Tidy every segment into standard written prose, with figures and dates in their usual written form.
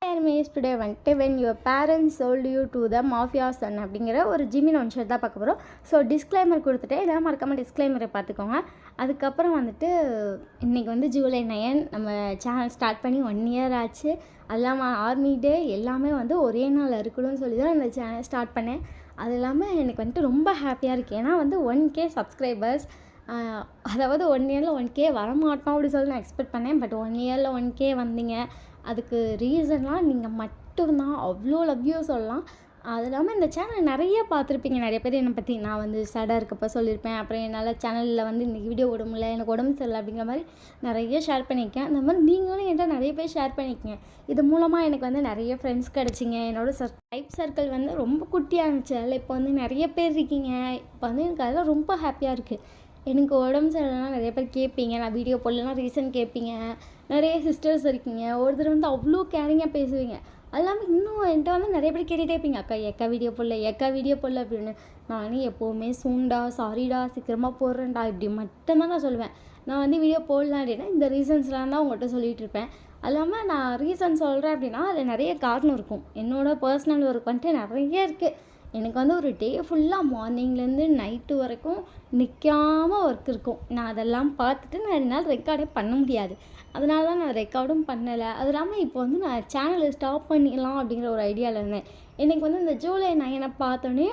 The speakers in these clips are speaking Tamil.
Anyways, today வந்துட்டு when your parents sold you to the mafia son அப்படிங்கிற ஒரு ஜிமின் ஒன் ஷர்ட் தான் பார்க்க போகிறோம். ஸோ டிஸ்க்ளைமர் கொடுத்துட்டு எல்லாம் மறக்காமல் டிஸ்க்ளைமரை பார்த்துக்கோங்க. அதுக்கப்புறம் வந்துட்டு இன்றைக்கி வந்து ஜூலை 9 நம்ம சேனல் ஸ்டார்ட் பண்ணி 1 year ஆச்சு. அது இல்லாமல் ஆர்மி டே எல்லாமே வந்து ஒரே நாள் இருக்கணும்னு சொல்லி தான் இந்த சேனல் ஸ்டார்ட் பண்ணேன். அது இல்லாமல் எனக்கு வந்துட்டு ரொம்ப ஹாப்பியாக இருக்குது. ஏன்னா வந்து 1K சப்ஸ்கிரைபர்ஸ், அதாவது 1 yearல 1K வரமாட்டோம் அப்படி சொல்லி நான் எக்ஸ்பெக்ட் பண்ணேன். பட் 1 yearல 1K வந்தீங்க. அதுக்கு ரீசன்லாம் நீங்கள் மட்டும்தான். அவ்வளோ லவ் யூ சொல்லலாம். அது இல்லாமல் இந்த சேனல் நிறைய பார்த்துருப்பீங்க. நிறைய பேர் என்னை பற்றி நான் வந்து சேடாக இருக்கப்போ சொல்லியிருப்பேன். அப்புறம் என்னால் சேனலில் வந்து இன்றைக்கி வீடியோ விட முடியல, எனக்கு உடம்பு சரியில்லை அப்படிங்கிற மாதிரி நிறைய ஷேர் பண்ணியிருக்கேன். அந்த மாதிரி நீங்களும் என்கிட்ட நிறைய பேர் ஷேர் பண்ணியிருக்கீங்க. இது மூலமாக எனக்கு வந்து நிறைய ஃப்ரெண்ட்ஸ் கிடச்சிங்க. என்னோடய லைஃப் சர்க்கிள் வந்து ரொம்ப குட்டியாக இருந்துச்சு. அதில் இப்போ வந்து நிறைய பேர் இருக்கீங்க. இப்போ வந்து எனக்கு அதெல்லாம் ரொம்ப ஹாப்பியாக இருக்குது. எனக்கு உடம்பு சரியில்லைனா நிறைய பேர் கேட்பீங்க, நான் வீடியோ போடலன்னா ரீசன் கேட்பீங்க. நிறைய சிஸ்டர்ஸ் இருக்கீங்க. ஒருத்தர் வந்து அவ்வளோ கேரிங்காக பேசுவீங்க. அது இல்லாமல் இன்னும் என்கிட்ட வந்து நிறைய பேர் கேட்டுகிட்டே இருப்பீங்க, அக்கா எக்கா வீடியோ போடல அப்படின்னு. நானே எப்போவுமே சூண்டா சாரிடா சீக்கிரமாக போடுறேன்டா இப்படி மட்டும்தான் நான் சொல்லுவேன். நான் வந்து வீடியோ போடலாம் அப்படின்னா இந்த ரீசன்ஸ்லாம் தான் உங்கள்கிட்ட சொல்லிகிட்டு இருப்பேன். அது இல்லாமல் நான் ரீசன் சொல்கிறேன் அப்படின்னா அதில் நிறைய காரணம் இருக்கும். என்னோடய பர்சனல் ஒர்க் வந்துட்டு நிறைய இருக்குது. எனக்கு வந்து ஒரு டே ஃபுல்லாக மார்னிங்லேருந்து நைட்டு வரைக்கும் நிற்காமல் ஒர்க் இருக்கும். நான் அதெல்லாம் பார்த்துட்டு நான் என்னால் ரெக்கார்டே பண்ண முடியாது. அதனால தான் நான் ரெக்கார்டும் பண்ணலை. அது இல்லாமல் இப்போ வந்து நான் சேனலை ஸ்டாப் பண்ணிடலாம் அப்படிங்கிற ஒரு ஐடியாவில் இருந்தேன். எனக்கு வந்து இந்த ஜூலை 9 பார்த்தோன்னே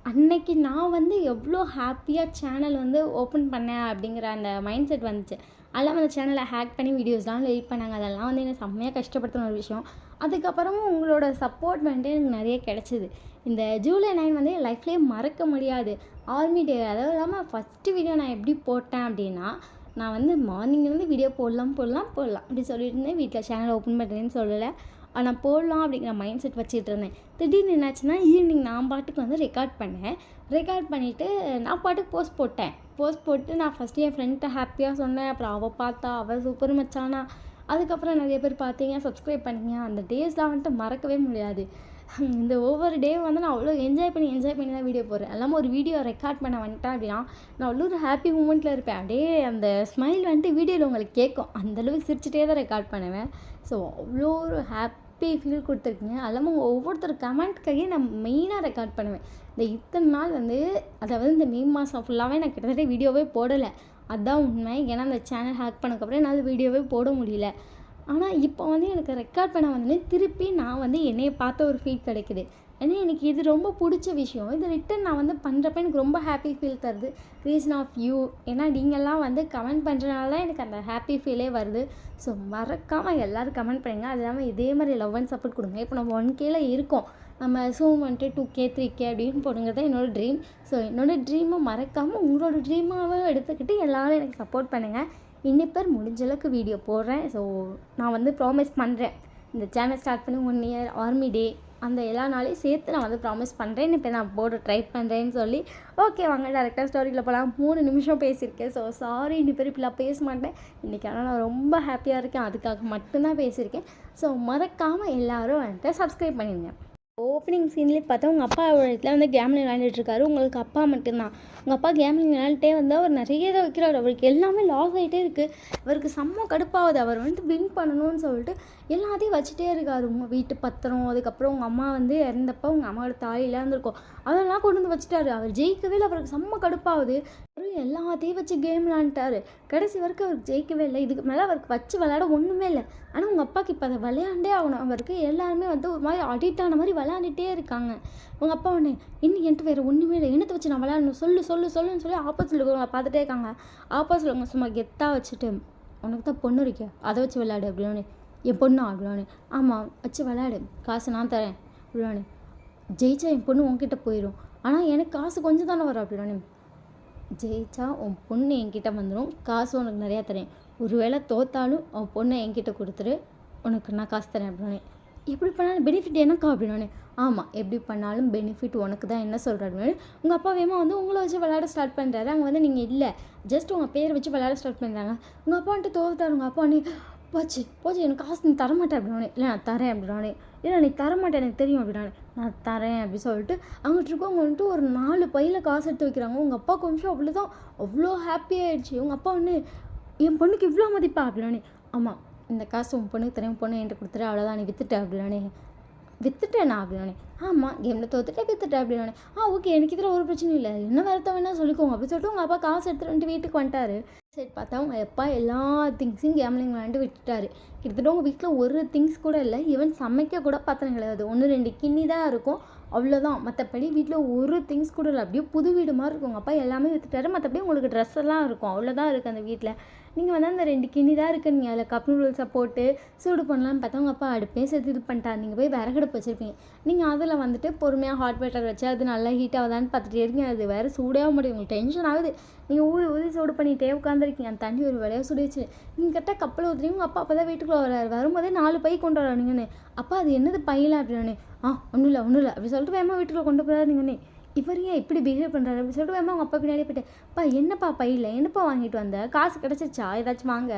அன்னைக்கு நான் வந்து எவ்வளோ ஹாப்பியாக சேனல் வந்து ஓப்பன் பண்ணேன் அப்படிங்கிற அந்த மைண்ட் செட் வந்துச்சு. அதெல்லாம் அந்த சேனலை ஹேக் பண்ணி வீடியோஸ்லாம் எடிட் பண்ணாங்க. அதெல்லாம் வந்து எனக்கு செம்மையாக கஷ்டப்படுத்தின ஒரு விஷயம். அதுக்கப்புறமும் உங்களோட சப்போர்ட் வந்துட்டு எனக்கு நிறைய கிடச்சிது. இந்த ஜூலை 9 வந்து என் லைஃப்லேயே மறக்க முடியாது. ஆர்மி டே அதுவும் இல்லாமல் ஃபஸ்ட்டு வீடியோ நான் எப்படி போட்டேன் அப்படின்னா, நான் வந்து மார்னிங்லேருந்து வீடியோ போடலாம் அப்படி சொல்லிட்டு இருந்தேன். வீட்டில் சேனல் ஓப்பன் பண்ணுறேன்னு சொல்லலை, ஆனால் போடலாம் அப்படிங்கிற மைண்ட் செட் வச்சுட்டு இருந்தேன். திடீர்னு என்னாச்சுன்னா ஈவினிங் நான் பாட்டுக்கு வந்து ரெக்கார்ட் பண்ணிவிட்டு நான் பாட்டுக்கு போஸ்ட் போட்டு நான் ஃபஸ்ட்டு என் ஃப்ரெண்ட்டை ஹாப்பியாக சொன்னேன். அப்புறம் அவள் பார்த்தா, அவள் சூப்பர் மச்சானா. அதுக்கப்புறம் நிறைய பேர் பார்த்தீங்க, சப்ஸ்கிரைப் பண்ணிங்க. அந்த டேஸ்லாம் வந்துட்டு மறக்கவே முடியாது. இந்த ஒவ்வொரு டே வந்து நான் அவ்வளோ என்ஜாய் பண்ணி தான் வீடியோ போடுறேன். எல்லாமே ஒரு வீடியோ ரெக்கார்ட் பண்ண வந்துட்டேன் அப்படின்னா நான் அவ்வளோ ஒரு ஹாப்பி மூமெண்ட்டில் இருப்பேன். அப்படியே அந்த ஸ்மைல் வந்துட்டு வீடியோவில் உங்களுக்கு கேட்கும். அந்தளவுக்கு சிரிச்சிட்டே தான் ரெக்கார்ட் பண்ணுவேன். ஸோ அவ்வளோ ஒரு ஹாப்பி ஃபீல் கொடுத்துருக்கீங்க. அது இல்லாமல் உங்கள் ஒவ்வொருத்தர் கமெண்ட்காகவே நான் மெயினாக ரெக்கார்ட் பண்ணுவேன். இந்த இத்தனை நாள் வந்து, அதாவது இந்த மே மாதம் ஃபுல்லாகவே நான் கிட்டத்தட்ட வீடியோவே போடலை. அதுதான் உண்மை. ஏன்னா அந்த சேனல் ஹேக் பண்ணக்கப்புறம் என்னால் வீடியோவே போட முடியல. ஆனால் இப்போ வந்து எனக்கு ரெக்கார்ட் பண்ண வந்து திருப்பி நான் வந்து என்னையை பார்த்த ஒரு ஃபீல் கிடைக்குது. ஏன்னா எனக்கு இது ரொம்ப பிடிச்ச விஷயம். இது ரிட்டன் நான் வந்து பண்ணுறப்ப எனக்கு ரொம்ப ஹாப்பி ஃபீல் தருது. Reason of you. ஏன்னா நீங்கள்லாம் வந்து கமெண்ட் பண்ணுறதுனால தான் எனக்கு அந்த ஹாப்பி ஃபீலே வருது. ஸோ மறக்காமல் எல்லோரும் கமெண்ட் பண்ணுங்கள். அது இல்லாமல் இதே மாதிரி லவ் அண்ட் சப்போர்ட் கொடுங்க. இப்போ நம்ம 1Kல இருக்கோம். நம்ம சூம் வந்துட்டு 2K 3K அப்படின்னு போடுங்கிறது என்னோடய ட்ரீம். ஸோ என்னோடய ட்ரீமை மறக்காமல் உங்களோட ட்ரீமாகவே எடுத்துக்கிட்டு எல்லோரும் எனக்கு சப்போர்ட் பண்ணுங்கள். இன்னிப்பேர் முடிஞ்ச அளவுக்கு வீடியோ போடுறேன். ஸோ நான் வந்து ப்ராமிஸ் பண்ணுறேன், இந்த சேனல் ஸ்டார்ட் பண்ணி 1 year ஆர்மி டே அந்த எல்லா நாளையும் சேர்த்து நான் வந்து ப்ராமிஸ் பண்ணுறேன். இப்போ நான் போட ட்ரை பண்ணுறேன்னு சொல்லி ஓகே வாங்க டேரெக்டாக ஸ்டோரியில் போகலாம். 3 நிமிஷம் பேசியிருக்கேன். ஸோ சாரி, இன்னிப்பேர் இப்படிலாம் பேச மாட்டேன். இன்றைக்கி ஆனால் நான் ரொம்ப ஹாப்பியாக இருக்கேன். அதுக்காக மட்டும்தான் பேசியிருக்கேன். ஸோ மறக்காமல் எல்லோரும் வந்துட்டு சப்ஸ்கிரைப் பண்ணிடுங்க. ஓப்பனிங் சீன்லேயே பார்த்தா உங்கள் அப்பா இடத்துல வந்து கேம்லிங் விளையாண்டுட்டுருக்காரு. உங்களுக்கு அப்பா மட்டும்தான். உங்கள் அப்பா கேம்லிங் விளையாண்டுட்டே வந்தால் அவர் நிறைய இதை வைக்கிறார். அவருக்கு எல்லாமே லாஸ் ஆகிட்டே இருக்குது. அவருக்கு செம்ம கடுப்பாகுது. அவர் வந்துட்டு வின் பண்ணணும்னு சொல்லிட்டு எல்லாத்தையும் வச்சுட்டே இருக்கார். உங்கள் வீட்டு பத்திரம், அதுக்கப்புறம் உங்கள் அம்மா வந்து இறந்தப்போ உங்கள் அம்மாவோட தாலிலாம் இருந்திருக்கும், அதெல்லாம் கொண்டு வந்து வச்சுட்டாரு. அவர் ஜெயிக்கவே இல்லை. அவருக்கு செம்ம கடுப்பாகுது. அவரும் எல்லாத்தையும் வச்சு கேம் விளையாண்டுட்டார். கடைசி வரைக்கும் அவருக்கு ஜெயிக்கவே இல்லை. இதுக்கு மேலே அவருக்கு வச்சு விளையாட ஒன்றுமே இல்லை. ஆனால் உங்கள் அப்பாவுக்கு இப்போ அதை விளையாண்டே ஆகணும். அவருக்கு எல்லாருமே வந்து ஒரு மாதிரி அடிக்ட் ஆன மாதிரி விளையாண்டுட்டே இருக்காங்க. உங்கள் அப்பா ஒன்று இன்னும் என்கிட்ட வேறு ஒன்றுமே இல்லை, என்னத்தை வச்சு நான் விளையாடணும், சொல்லுன்னு சொல்லி ஆப்போசிட்டில் இருக்கவங்க பார்த்துட்டே இருக்காங்க. ஆப்போசிட்டில் அவங்க சும்மா கெத்தாக வச்சுட்டு உனக்கு தான் பொண்ணு இருக்கே, அதை வச்சு விளையாடு அப்படின்னு. என் பொண்ணா அப்படின்னு. ஆமாம் வச்சு விளையாடு, காசு நான் தரேன் அப்படின்னு. ஜெயிச்சா என் பொண்ணு உன்கிட்ட போயிடும், ஆனால் எனக்கு காசு கொஞ்சம் தானே வரும் அப்படின்னு. ஜெயிச்சா உன் பொண்ணு என்கிட்ட வந்துடும், காசு உனக்கு நிறையா தரேன். ஒருவேளை தோத்தாலும் உன் பொண்ணை என்கிட்ட கொடுத்துரு, உனக்கு நான் காசு தரேன் அப்படின்னு. எப்படி பண்ணாலும் பெனிஃபிட் எனக்கா அப்படின்னு. ஆமாம் எப்படி பண்ணாலும் பெனிஃபிட் உனக்கு தான், என்ன சொல்கிறாரு. உங்கள் அப்பா வேமா வந்து உங்களை வச்சு விளையாட ஸ்டார்ட் பண்ணுறாரு. அங்கே வந்து நீங்கள் இல்லை, ஜஸ்ட் உங்கள் பேர் வச்சு விளையாட ஸ்டார்ட் பண்ணுறாங்க. உங்கள் அப்பா வந்துட்டு தோத்தாரு. உங்கள் அப்பா நீ போச்சு எனக்கு காசு நீ தரமாட்டேன் அப்படின்னானே. இல்லை நான் தரேன் அப்படின்னானே. இல்லை நீ தரமாட்டேன் எனக்கு தெரியும் அப்படின்னானே. நான் தரேன் அப்படி சொல்லிட்டு அங்கிட்டு இருக்கவங்க வந்துட்டு ஒரு 4 பையில் காசு எடுத்து வைக்கிறாங்க. உங்கள் அப்பா கொஞ்சம் அவ்வளோ ஹாப்பி ஆகிடுச்சு. உங்கள் அப்பா ஒன்று என் பொண்ணுக்கு இவ்வளோ மதிப்பா அப்படின்னானே. ஆமாம் இந்த காசு உன் பொண்ணுக்கு தெரியும், பொண்ணு என்கிட்ட கொடுத்துரு, அவ்வளோதான் நீ விற்றுட்ட அப்படின்னானே. விற்றுட்டேண்ணா அப்படின்னானே. ஆமாம், கேமில் தோத்துட்டே விற்றுட்டேன் அப்படின்னானே. ஓகே, எனக்கு இதில் ஒரு பிரச்சனையும் இல்லை, என்ன வருத்தம் வேணால் சொல்லிக்கோங்க அப்படின்னு சொல்லிட்டு உங்கள் அப்பா காசு எடுத்துகிட்டு வந்துட்டு வீட்டுக்கு வந்துட்டாரு. சரி பார்த்தா உங்கள் அப்பா எல்லா திங்ஸையும் கேம்லிங் விளையாண்டு விட்டுட்டாரு. கிட்டத்தட்ட உங்கள் வீட்டில் ஒரு திங்ஸ் கூட இல்லை, ஈவன் சமைக்க கூட பாத்திரம் கிடையாது, 1-2 கிண்ணி தான் இருக்கும், அவ்வளோதான். மற்றபடி வீட்டில் ஒரு திங்ஸ் கூட இல்லை, அப்படியே புது வீடு மாதிரி இருக்கும். உங்கள் அப்பா எல்லாமே விற்றுட்டாரு. மற்றபடி உங்களுக்கு ட்ரெஸ் எல்லாம் இருக்கும், அவ்வளோதான் இருக்குது அந்த வீட்டில். நீங்கள் வந்து அந்த 2 கிண்ணி தான் இருக்குது, நீங்கள் அதில் கப் நூடுல்ஸை போட்டு சூடு பண்ணலான்னு பார்த்தா உங்கள் அப்பா அடுப்பையும் சேர்த்து இது பண்ணிட்டாரு. நீங்கள் போய் விறகடுப்பு வச்சுருப்பீங்க, நீங்கள் அதில் வந்துட்டு பொறுமையாக ஹாட் வாட்டர் வச்சு அது நல்லா ஹீட் ஆகுதான்னு பார்த்துட்டே இருக்கீங்க. அது வேறு சூடாக முடியும், உங்களுக்கு டென்ஷன் ஆகுது. நீங்கள் ஊதி சூடு பண்ணிகிட்டே உட்காந்துருக்கீங்க. அந்த தண்ணி ஒரு வேலையாக சுடிச்சு நீங்கள் கரெக்டாக கப்பல் ஊற்றுறீங்க. உங்கள் அப்பா அப்போ தான் வீட்டுக்குள்ளே வராரு. வரும்போதே 4 பை கொண்டு வரானுங்கன்னு. அப்பா அது என்னது பையில அப்படின்னு. ஒன்றும் இல்லை அப்படி சொல்லிட்டு வேமா வீட்டுக்குள்ளே கொண்டு போகிறாருங்கண்ணே. இவர் ஏன் இப்படி பிஹேவ் பண்ணுறாரு அப்படின்னு சொல்லிட்டு வேமா அவங்க அப்பா பின்னாடியே போயிட்டு, என்னப்பா பையில் என்னப்பா வாங்கிட்டு வந்த, காசு கிடச்சிச்சா ஏதாச்சும் வாங்க,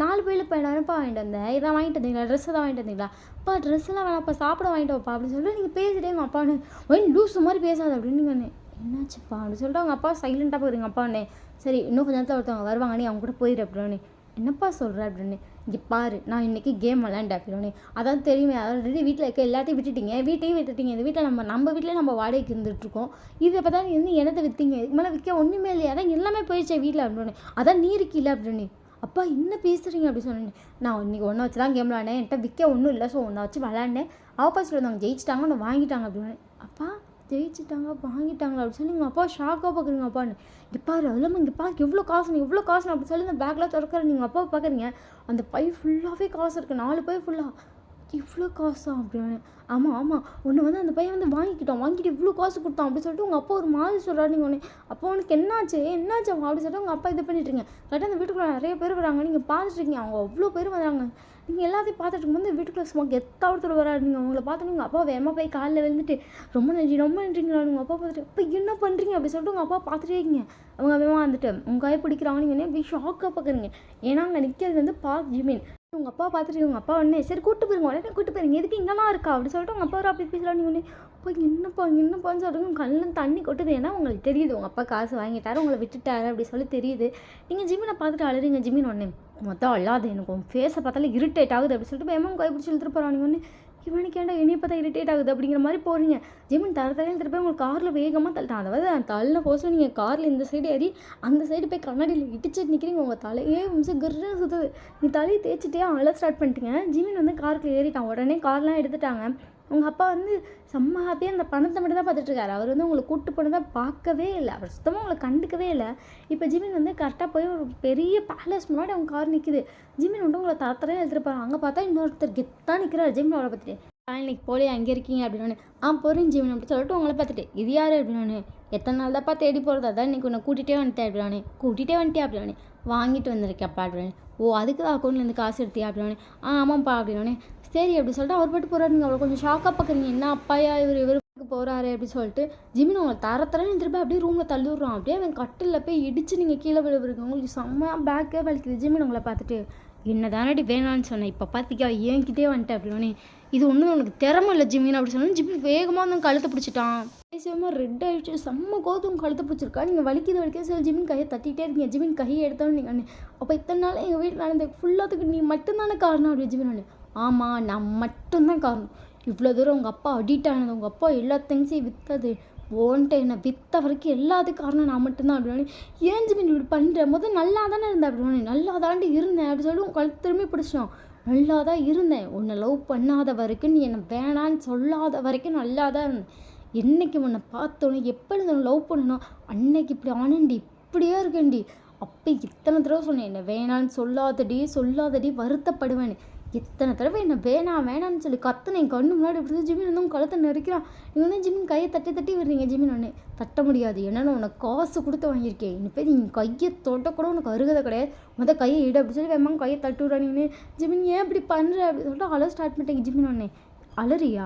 4 பையில் என்னப்பா வாங்கிட்டு வந்தேன், இதான் வாங்கிட்டு வந்தீங்களா, ட்ரெஸ் தான் வாங்கிட்டு வந்தீங்களா, அப்பா ட்ரெஸ்ஸெல்லாம் வேணாப்பா சாப்பிட வாங்கிட்டு வைப்பா அப்படின்னு சொல்லிட்டு நீங்கள் பேசிட்டே எங்கள் அப்பான்னு லூஸ் மாதிரி பேசாது அப்படின்னு. என்னாச்சுப்பா அப்படின்னு சொல்லிட்டு அவங்க அப்பா சைலண்ட்டாக போயிருங்க. அப்பாண்ணே சரி இன்னும் கொஞ்சம் நேரத்தில் ஒருத்தவங்க வருவாங்கண்ணே, அவங்க கூட போயிடு அப்படின்னு. என்னப்பா சொல்கிற அப்படின்னு. இங்கே பாரு, நான் இன்றைக்கி கேம் விளையாண்டேன் அப்படின்னு. அதான் தெரியுமே, ஆல்ரெடி வீட்டில் இருக்க எல்லாத்தையும் விட்டுட்டீங்க, வீட்டையும் விட்டுட்டீங்க. இந்த வீட்டில் நம்ம வீட்டில் நம்ம வாடகைக்கு இருந்துகிட்ருக்கோம். இதை இப்போ தான் வந்து என்னத்தை விற்றீங்க, இதுக்கு மேலே விற்க ஒன்றுமே இல்லையா, அதான் எல்லாமே போயிடுச்சே வீட்டில் அப்படின்னு. அதான் நீ இருக்கில்ல அப்படின்னு. அப்பா என்ன பேசுகிறீங்க அப்படி சொன்னேன். நான் இன்றைக்கி ஒன்றை வச்சு தான் கேம் விளையாண்டேன், என்கிட்ட விற்க ஒன்றும் இல்லை, ஸோ ஒன்றை வச்சு விளையாண்டேன். ஆப்போசிட்டில் வந்தாங்க, ஜெயிச்சிட்டாங்க, ஒன்று வாங்கிட்டாங்க அப்படின்னு. அப்பா ஜெயிச்சிட்டாங்க வாங்கிட்டாங்களா அப்படின்னு சொல்லி எங்கள் அப்பா ஷாக்காக பார்க்குறீங்க. அப்பான்னு இங்கே பாரு, அதெல்லாம் இங்கே பார்க்க எவ்வளோ காசு அப்படி சொல்லி இந்த பேக்கில் திறக்கிற நீங்கள் அப்பாவை பார்க்குறீங்க. அந்த பை ஃபுல்லாகவே காசு இருக்குது, 4 பை ஃபுல்லாக. இவ்வளோ காசா அப்படின்னு. ஆமாம் ஒன்று வந்து அந்த பையன் வந்து வாங்கிட்டு இவ்வளோ காசு கொடுத்தான் அப்படின்னு சொல்லிட்டு உங்கள் அப்பா ஒரு மாதிரி சொல்கிறாரு. நீங்கள் ஒன்று அப்போ உனக்கு என்னாச்சு அவங்க அப்படின்னு சொல்லிட்டு உங்கள் அப்பா இது பண்ணிட்டுருங்க. கரெக்டாக அந்த வீட்டுக்குள்ளே நிறைய பேர் வராங்க, நீங்கள் பார்த்துட்ருக்கீங்க, அவங்க அவ்வளோ பேர் வராங்க. நீங்கள் எல்லாத்தையும் பார்த்துட்டு இருக்கும்போது வீட்டுக்குள்ளே சும்மா ஒருத்தர் வராரு. நீங்கள் அவங்கள பார்த்துட்டு உங்கள் அப்பா வேகமாக போய் காலில் விழுந்துட்டு ரொம்ப நன்றிங்களா உங்கள் அப்பா பார்த்துட்டு இப்போ என்ன பண்ணுறீங்க அப்படின்னு சொல்லிட்டு உங்கள் அப்பா பார்த்துட்டே இருக்கீங்க. அவங்க வேகமாக வந்துட்டு உங்கள் கையை பிடிக்கிறாங்க. நீங்கள் அப்படியே ஷாக்காக பார்க்குறீங்க. ஏன்னா அங்கே நிற்கிறது வந்து பார்க் ஜிமின். உங்கள் அப்பா பார்த்துட்டு உங்கள் அப்பா உடனே சரி கூட்டு போயிருங்க எதுக்கு இங்கெல்லாம் இருக்கா அப்படின்னு சொல்லிட்டு உங்கள் அப்பா அப்படி பேசுகிறாங்க. நீங்கள் அப்போ என்னப்பான்னு சொல்லிட்டு உங்கள் கண்ணில் தண்ணி கொட்டுது. ஏன்னா உங்களுக்கு தெரியுது உங்கள் அப்பா காசு வாங்கிட்டாரு, உங்களை விட்டுட்டாரு அப்படி சொல்லி தெரியுது. நீங்கள் ஜிமினை பார்த்துட்டு அழுறீங்க. ஜிமின் ஒன்று மொத்தம் அல்லாது, எனக்கு உன் ஃபேஸை பார்த்தாலும் இரிட்டேட் ஆகுது அப்படின்னு சொல்லிட்டு பயமாக கை பிடிச்சி இழுத்துட்டு போகிறாங்க. நீங்கள் ஒன்று இவனுக்கு ஏன்டா என்னையை பார்த்தா இரிட்டேட் ஆகுது அப்படிங்கிற மாதிரி போகிறீங்க. ஜிமின் தரையில் திருப்பி உங்களுக்கு காரில் வேகமாக தள்ளிட்டான். அதாவது தள்ள போஸ்ட்டில் நீங்கள் காரில் இந்த சைடு ஏறி அந்த சைடு போய் கண்ணாடியில் இடிச்சிட்டு நிற்கிறீங்க. உங்கள் தலையே கிருன்னு சுற்றுது. நீ தலையை தேய்ச்சிட்டே அழ ஸ்டார்ட் பண்ணிட்டீங்க. ஜிமின் வந்து காருக்குள்ள ஏறிட்டான். உடனே கார்லாம் எடுத்துட்டாங்க. உங்கள் அப்பா வந்து செம்ம ஹாப்பியாக அந்த பணத்தை மட்டும் தான் பார்த்துட்ருக்காரு. அவர் வந்து உங்களை கூப்பிட்டு போனதை பார்க்கவே இல்லை, அவர் சுத்தமாக உங்களை கண்டுக்கவே இல்லை. இப்போ ஜிமின் வந்து கரெக்டாக போய் ஒரு பெரிய பேலஸ் முன்னாடி அவங்க கார் நிற்குது. ஜிமின் வந்து உங்களை தரத்தரையே எழுதிருப்பாரு. அங்கே பார்த்தா இன்னொருத்தர் கெத்தாக நிற்கிறார். ஜிமின் அவளை பார்த்துட்டு இன்னைக்கு போலே அங்கே இருக்கீங்க அப்படின்னு. போகிறேன் ஜிமின் அப்படி சொல்லிட்டு உங்களை பார்த்துட்டு இது யார் அப்படின்னு. எத்தனை நாள் தான்ப்பா தேடி போகிறது, அதான் இன்றைக்கி உன்னை கூட்டிகிட்டே வந்துட்டேன் அப்படின்னு. வாங்கிட்டு வந்திருக்கேன்ப்பா அப்படின்னு. அதுக்கு தான் அக்கௌண்ட்லேருந்து காசு எடுத்தியா அப்படின்னு. ஆமாம்ப்பா அப்படின்னு. சரி அப்படி சொல்லிட்டு அவர் பாட்டு போகிறாரு. நீங்கள் அவ்வளோ கொஞ்சம் ஷாக்காக பார்க்குறீங்க. என்ன அப்பாயா இவருக்கு போகிறாரு அப்படின்னு சொல்லிட்டு ஜிமின் உங்களை தரத்தரன்னு திருப்பி அப்படியே ரூமில் தள்ளி விட்றான். அப்படியே அவன் கட்டில் போய் இடித்து நீங்கள் கீழே விழுவுறீங்க. உங்களுக்கு செம்மையாக பேக்கே வலிக்குது. ஜிமின் உங்களை பார்த்துட்டு என்ன தானடி வேணான்னு சொன்னேன், இப்போ பார்த்திக்கா ஏன்கிட்டே வந்துட்டேன் அப்படின்னு. இது ஒன்றும் உனக்கு திறமை இல்லை ஜிமின் அப்படி சொன்னால் ஜிமின் வேகமாக வந்து கழுத்தை பிடிச்சிட்டான். பேசுவோமா ரெட் ஆகிடுச்சு, செம்ம கோதும் கழுத்தை பிடிச்சிருக்கா. நீங்கள் வலிக்குது சொல்லி ஜிமின் கையை தட்டிகிட்டே இருக்கீங்க. ஜிமின் கையை எடுத்தோன்னு நீங்கள் அப்போ இத்தனை நாள் எங்கள் வீட்டில் நடந்த ஃபுல்லாத்துக்கு நீ மட்டும்தானே காரணம் அப்படி ஜிமின். ஆமாம் நான் மட்டும்தான் காரணம். இவ்வளோ தூரம் உங்கள் அப்பா அடிக்ட் ஆனது, உங்கள் அப்பா எல்லா திங்ஸையும் விற்றது, ஓன்ட்டு என்னை விற்ற வரைக்கும் எல்லாத்துக்கும் காரணம் நான் மட்டும்தான் அப்படின்னு. ஏன் ஜிமின் இப்படி பண்ணுற, முதல் நல்லா தானே இருந்தேன் அப்படின்னு. நல்லா தாண்டி இருந்தேன் அப்படி சொல்லி உங்கள் கழுத்து திரும்பி பிடிச்சோம். நல்லா தான் இருந்தேன், உன்னை லவ் பண்ணாத வரைக்கும், நீ என்னை வேணான்னு சொல்லாத வரைக்கும் நல்லா தான் இருந்தேன். என்னைக்கு உன்னை பார்த்தோன்னே எப்படி நான் லவ் பண்ணணும் அன்னைக்கு இப்படி ஆனண்டி, இப்படியே இருக்கேன்டி. அப்போ இத்தனை தடவை சொன்னேன் என்னை வேணான்னு சொல்லாதடி வருத்தப்படுவேன்னு. எத்தனை தடவை என்ன வேணான்னு சொல்லி கத்துனேன். கண்ணு முன்னாடி இப்படி ஜிமின் வந்து உங்கள் கழுத்தை நெருக்கிறான். இவனே ஜிமின் கையை தட்டி விடுறீங்க. ஜிமின் ஒன்று தட்ட முடியாது, ஏன்னா உனக்கு காசு கொடுத்து வாங்கியிருக்கேன். இன்னும் போய் நீங்கள் கையை தொட்ட கூட உனக்கு அருகதை கிடையாது, மொதல் கையை இடு அப்படி சொல்லி வேமாங்க கையை தட்டி விட்றானீங்கன்னு. ஜிமின் ஏன் இப்படி பண்ணுற அப்படி சொல்லிட்டு அழ ஸ்டார்ட் பண்ணிட்டேங்க. ஜிமின் ஒன்று அலறியா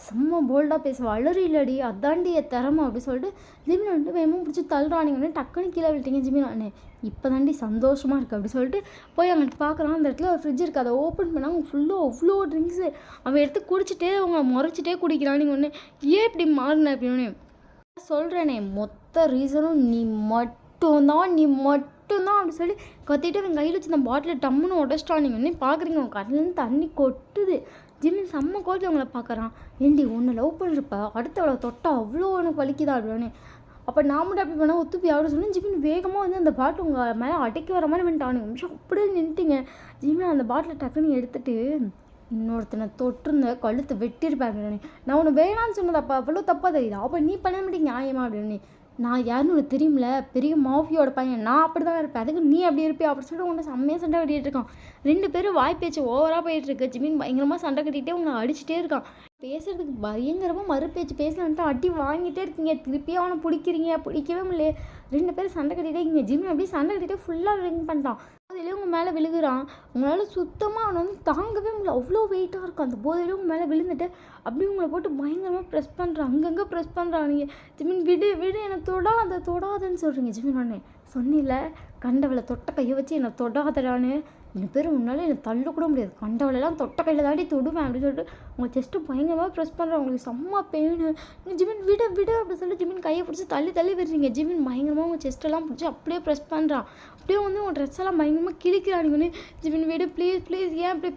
செம்ம போல்டாக பேசுவா, அலறி இல்லடி அதாண்டி திறமை அப்படி சொல்லிட்டு ஜிமின் வந்துட்டு வேகமாக பிடிச்சி தள்ளுறானிங்கன்னு டக்குன்னு கீழே விட்டீங்க. ஜிமின் அண்ணே இப்போ தாண்டி சந்தோஷமாக இருக்குது அப்படி சொல்லிட்டு போய் அங்கிட்டு பார்க்குறான். அந்த இடத்துல ஒரு ஃப்ரிட்ஜ் இருக்குது, அதை ஓப்பன் பண்ணாங்க. ஃபுல்லாக அவ்வளோ ட்ரிங்க்ஸு அவன் எடுத்து குடிச்சிட்டே அவங்க முறைச்சிட்டே குடிக்கிறான். நீங்கள் ஒன்று ஏன் இப்படி மாறின அப்படின்னு சொல்கிறேனே, மொத்த ரீசனும் நீ மட்டும்தான் மட்டும்தான் அப்படி சொல்லி கத்திட்டு அவன் கையில் வச்சு அந்த பாட்டில் டம்முன்னு உடச்சிட்டான். நீங்கள் ஒன்றே பார்க்குறீங்க, உங்கள் கண்ணிலேருந்து தண்ணி கொட்டுது. ஜிமின் செம்ம கோச்சு அவங்கள பார்க்குறான். ஏண்டி ஒன்று லவ் பண்ணுறப்ப அடுத்தவளை தொட்டா அவ்வளோ உனக்கு வலிக்குதா அப்படின்னு. அப்போ நான் மட்டும் அப்படி பண்ணால் ஒத்துப்பி அவரு சொன்னேன். ஜிமின் வேகமாக வந்து அந்த பாட்டில் உங்கள் மேலே அடைக்கி வர மாதிரி வந்துட்டான். நிமிஷம் அப்படியே நின்றுட்டீங்க. ஜிமின் அந்த பாட்டிலை டக்குன்னு எடுத்துட்டு இன்னொருத்தனை தொட்டிருந்த கழுத்தை வெட்டியிருப்பேன் அப்படின்னு. நான் உன்னை வேணான்னு சொன்னது அப்போ அவ்வளோ தப்பாக தெரியுது. அப்போ நீ பண்ண மாட்டேங்க நியாயமா அப்படின்னு. நான் யாருன்னு உனக்கு தெரியுமில்ல, பெரிய மாஃபியோட பையன், நான் அப்படி தான் இருப்பேன், அதுக்கு நீ அப்படி இருப்பியா அப்படின்னு சொல்லிட்டு உங்களை செம்மையாக சண்டை கட்டிகிட்டு இருக்கான். 2 பேரும் வாய் பேச்சு ஓவராக போயிட்டுருக்கு. ஜிமின் பயங்கரமாக சண்டை கட்டிகிட்டே உங்களை அடிச்சுட்டே இருக்கான். பேசுறதுக்கு பயங்கரமாக மறுபேச்சு பேசலான்ட்டு அடி வாங்கிட்டே இருக்கீங்க. திருப்பியும் அவனை பிடிக்கிறீங்க, பிடிக்கவே முடியல. 2 பேரும் சண்டை கட்டிகிட்டே இருக்கீங்க. ஜிமின் அப்படியே சண்டை கட்டிகிட்டே ஃபுல்லாக ரிங் பண்ணிட்டான். போதையிலே உங்கள் மேலே விழுகுறான். உங்களால் சுத்தமாக அவனை வந்து தாங்கவே முடியல, அவ்வளோ வெயிட்டாக இருக்கும். அந்த போதையிலே உங்கள் மேலே விழுந்துட்டு அப்படியே உங்களை போட்டு பயங்கரமாக ப்ரெஸ் பண்ணுறான். அங்கங்கே ப்ரெஸ் பண்ணுறான். நீங்கள் ஜிமின் விடு விடு, என்னை தொடாதுன்னு சொல்கிறீங்க. ஜிமின் ஒன்று சொன்னில, கண்டவளை தொட்ட கையை வச்சு என்னை தொடாதடான்னு. 2 பேரும் முன்னாலே என்னை தள்ள கூட முடியாது, கண்டவளெல்லாம் தொட்ட கையில் தாண்டி தொடுவேன் அப்படின்னு சொல்லிட்டு உங்கள் செஸ்ட்டு பயங்கரமாக ப்ரெஸ் பண்ணுறேன். உங்களுக்கு செம்ம பெயின். ஜிமின் விடு விடு அப்படின்னு சொல்லிட்டு ஜிமின் கையை பிடிச்சி தள்ளி விடுறீங்க. ஜிமின் பயங்கரமாக உங்கள் செஸ்ட்டெல்லாம் பிடிச்சி அப்படியே ப்ரெஸ் பண்ணுறான். அப்படியே வந்து உங்கள் ட்ரெஸ் எல்லாம் பயங்கரமாக கிழிக்கிறானுங்கன்னு. ஜிமின் விடு ப்ளீஸ் ஏன் இப்படி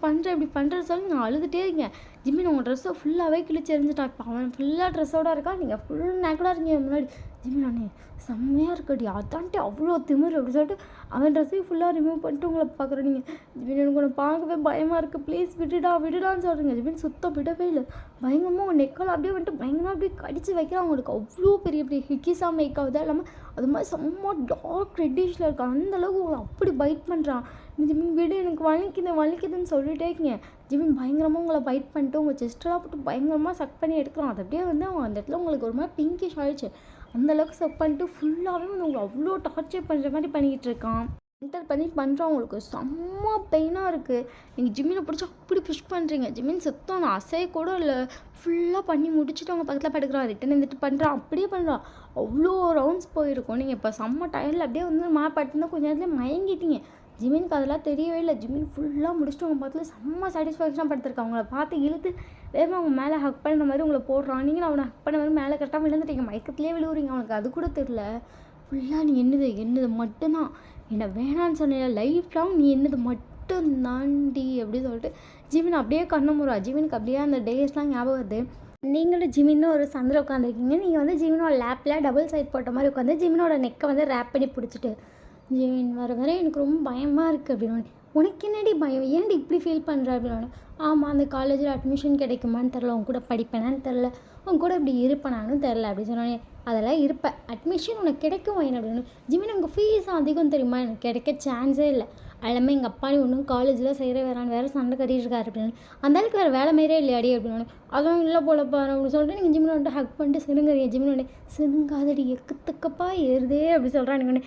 பண்ணுற சொல்லி நான் அழுதுகிட்டே இருக்கேன். ஜிமின் உங்கள் ட்ரெஸ்ஸை ஃபுல்லாகவே கிழிச்சு எரிஞ்சிட்டான். இப்போ அவன் ஃபுல்லாக ட்ரெஸ்ஸோடு இருக்கான், நீங்கள் ஃபுல் நேக்கடாக இருக்கீங்க முன்னாடி. ஜிமின் அண்ணே செம்மையாக இருக்கடி, அதான்ட்டு அவ்வளோ திமிரு அப்படி சொல்லிட்டு அவன் ட்ரெஸ்ஸையும் ஃபுல்லாக ரிமூவ் பண்ணிட்டு உங்களை பார்க்குறேன். நீங்கள் ஜிமின் எனக்கு உன்னை பார்க்கவே பயமாக இருக்குது, ப்ளீஸ் விடுடான்னு சொல்கிறீங்க. ஜிமின் சுத்தம் விடவே இல்லை. பயங்கரமாக உங்கள் நெக்கால் அப்படியே வந்துட்டு பயங்கரமாக அப்படியே கடிச்சு வைக்கிறான். அவங்களுக்கு அவ்வளோ பெரிய ஹிக்கிஸாக மேக் ஆகுதா இல்லாமல் அது மாதிரி செம்ம டார்க் ரெட்டிஷில் இருக்கான். அந்தளவுக்கு உங்களை அப்படி பைட் பண்ணுறான். ஜிமின் விடு, எனக்கு வலிக்குதுன்னு சொல்லிட்டே இருக்கீங்க. ஜிமின் பயங்கரமாக உங்களை பைட் பண்ணிட்டு உங்கள் செஸ்ட்டெல்லாம் போட்டு பயங்கரமாக சக் பண்ணி எடுக்கிறான். அது அப்படியே வந்து அவன் அந்த இடத்துல உங்களுக்கு ஒரு மாதிரி பிங்கிஷ் ஆகிடுச்சு. அந்தளவுக்கு சக் பண்ணிட்டு ஃபுல்லாகவே வந்து உங்களை அவ்வளோ டார்ச்சர் பண்ணுற மாதிரி பண்ணிக்கிட்டு இருக்கான். என்டர் பண்ணுறான். உங்களுக்கு செம்ம பெயினாக இருக்குது. நீங்கள் ஜிமினை பிடிச்சி அப்படி புஷ் பண்ணுறீங்க. ஜிமின் சுத்தம் நான் அசைய கூட இல்லை, ஃபுல்லாக பண்ணி முடிச்சுட்டு அவங்க பக்கத்தில் படுக்கிறான். ரிட்டன் இருந்துட்டு பண்ணுறான், அப்படியே பண்ணுறான். அவ்வளோ ரவுண்ட்ஸ் போயிருக்கும். நீங்கள் இப்போ செம்ம டயரில் அப்படியே வந்து பட்டுனா கொஞ்சம் நேரத்தில் மயங்கிட்டீங்க. ஜிமினுக்கு அதெல்லாம் தெரியவே இல்லை. ஜிமின் ஃபுல்லாக முடிச்சுட்டு அவங்க பார்த்துல செம்ம சாட்டிஸ்ஃபேக்ஷனாக படுத்திருக்காங்க. அவங்கள பார்த்து இழுத்து வேகமாக அவங்க மேலே ஹக் பண்ணுற மாதிரி உங்களை போடுறான். நீங்கள் அவனை ஹக் பண்ண மாதிரி மேலே கரெக்டாக விழுந்துட்டீங்க. மயக்கத்துலேயே விழுவுறீங்க. அவனுக்கு அது கூட தெரில. ஃபுல்லாக நீ என்னது மட்டும்தான், என்னை வேணான்னு சொன்ன லைஃப் லாங் நீ என்னது மட்டும் தாண்டி அப்படின்னு சொல்லிட்டு ஜிமின் அப்படியே கண்ணமுறா. ஜிமினுக்கு அப்படியே அந்த டேஸ்லாம் ஞாபகம் வருது. நீங்களும் ஜிமின்னு ஒரு சந்தில் உட்காந்துருக்கீங்க. நீங்கள் வந்து ஜிமினோட லேப்பில் டபுள் சைட் போட்ட மாதிரி உட்காந்து ஜிமினோட நெக்கை வந்து ரேப் பண்ணி பிடிச்சிட்டு ஜிமின் வர எனக்கு ரொம்ப பயமாக இருக்குது அப்படின்னு. உனக்கு என்னடி பயம், ஏன்டி இப்படி ஃபீல் பண்ணுற அப்படின்னு. ஆமாம், அந்த காலேஜில் அட்மிஷன் கிடைக்குமான்னு தெரில, உன் கூட படிப்பேனான்னு தெரில, உன் கூட இப்படி இருப்பேனானும் தெரில அப்படின்னு சொன்னோன்னே அதெல்லாம் இருப்பேன், அட்மிஷன் உனக்கு கிடைக்கும் என்ன அப்படின்னு. ஜிமின் உங்கள் ஃபீஸ் அதிகம் தெரியுமா, எனக்கு கிடைக்க சான்ஸே இல்லை. எல்லாமே எங்கள் அப்பா நீ ஒன்றும் காலேஜில் செய்கிற வேறு சண்டை கட்டிட்டு இருக்காரு அப்படின்னு. அந்தளவுக்கு வேறு வேலை மாரியே இல்லையாடி அப்படின்னு. அதுவும் இல்லை போல பாரு அப்படின்னு சொல்லிட்டு நீங்கள் ஜிமின் வந்துட்டு ஹக் பண்ணிட்டு சினுங்குறீங்க. ஜிமின் உடனே சினுங்காதடி எக்குத்துக்கப்பா ஏறுதே அப்படி சொல்கிறானுங்க.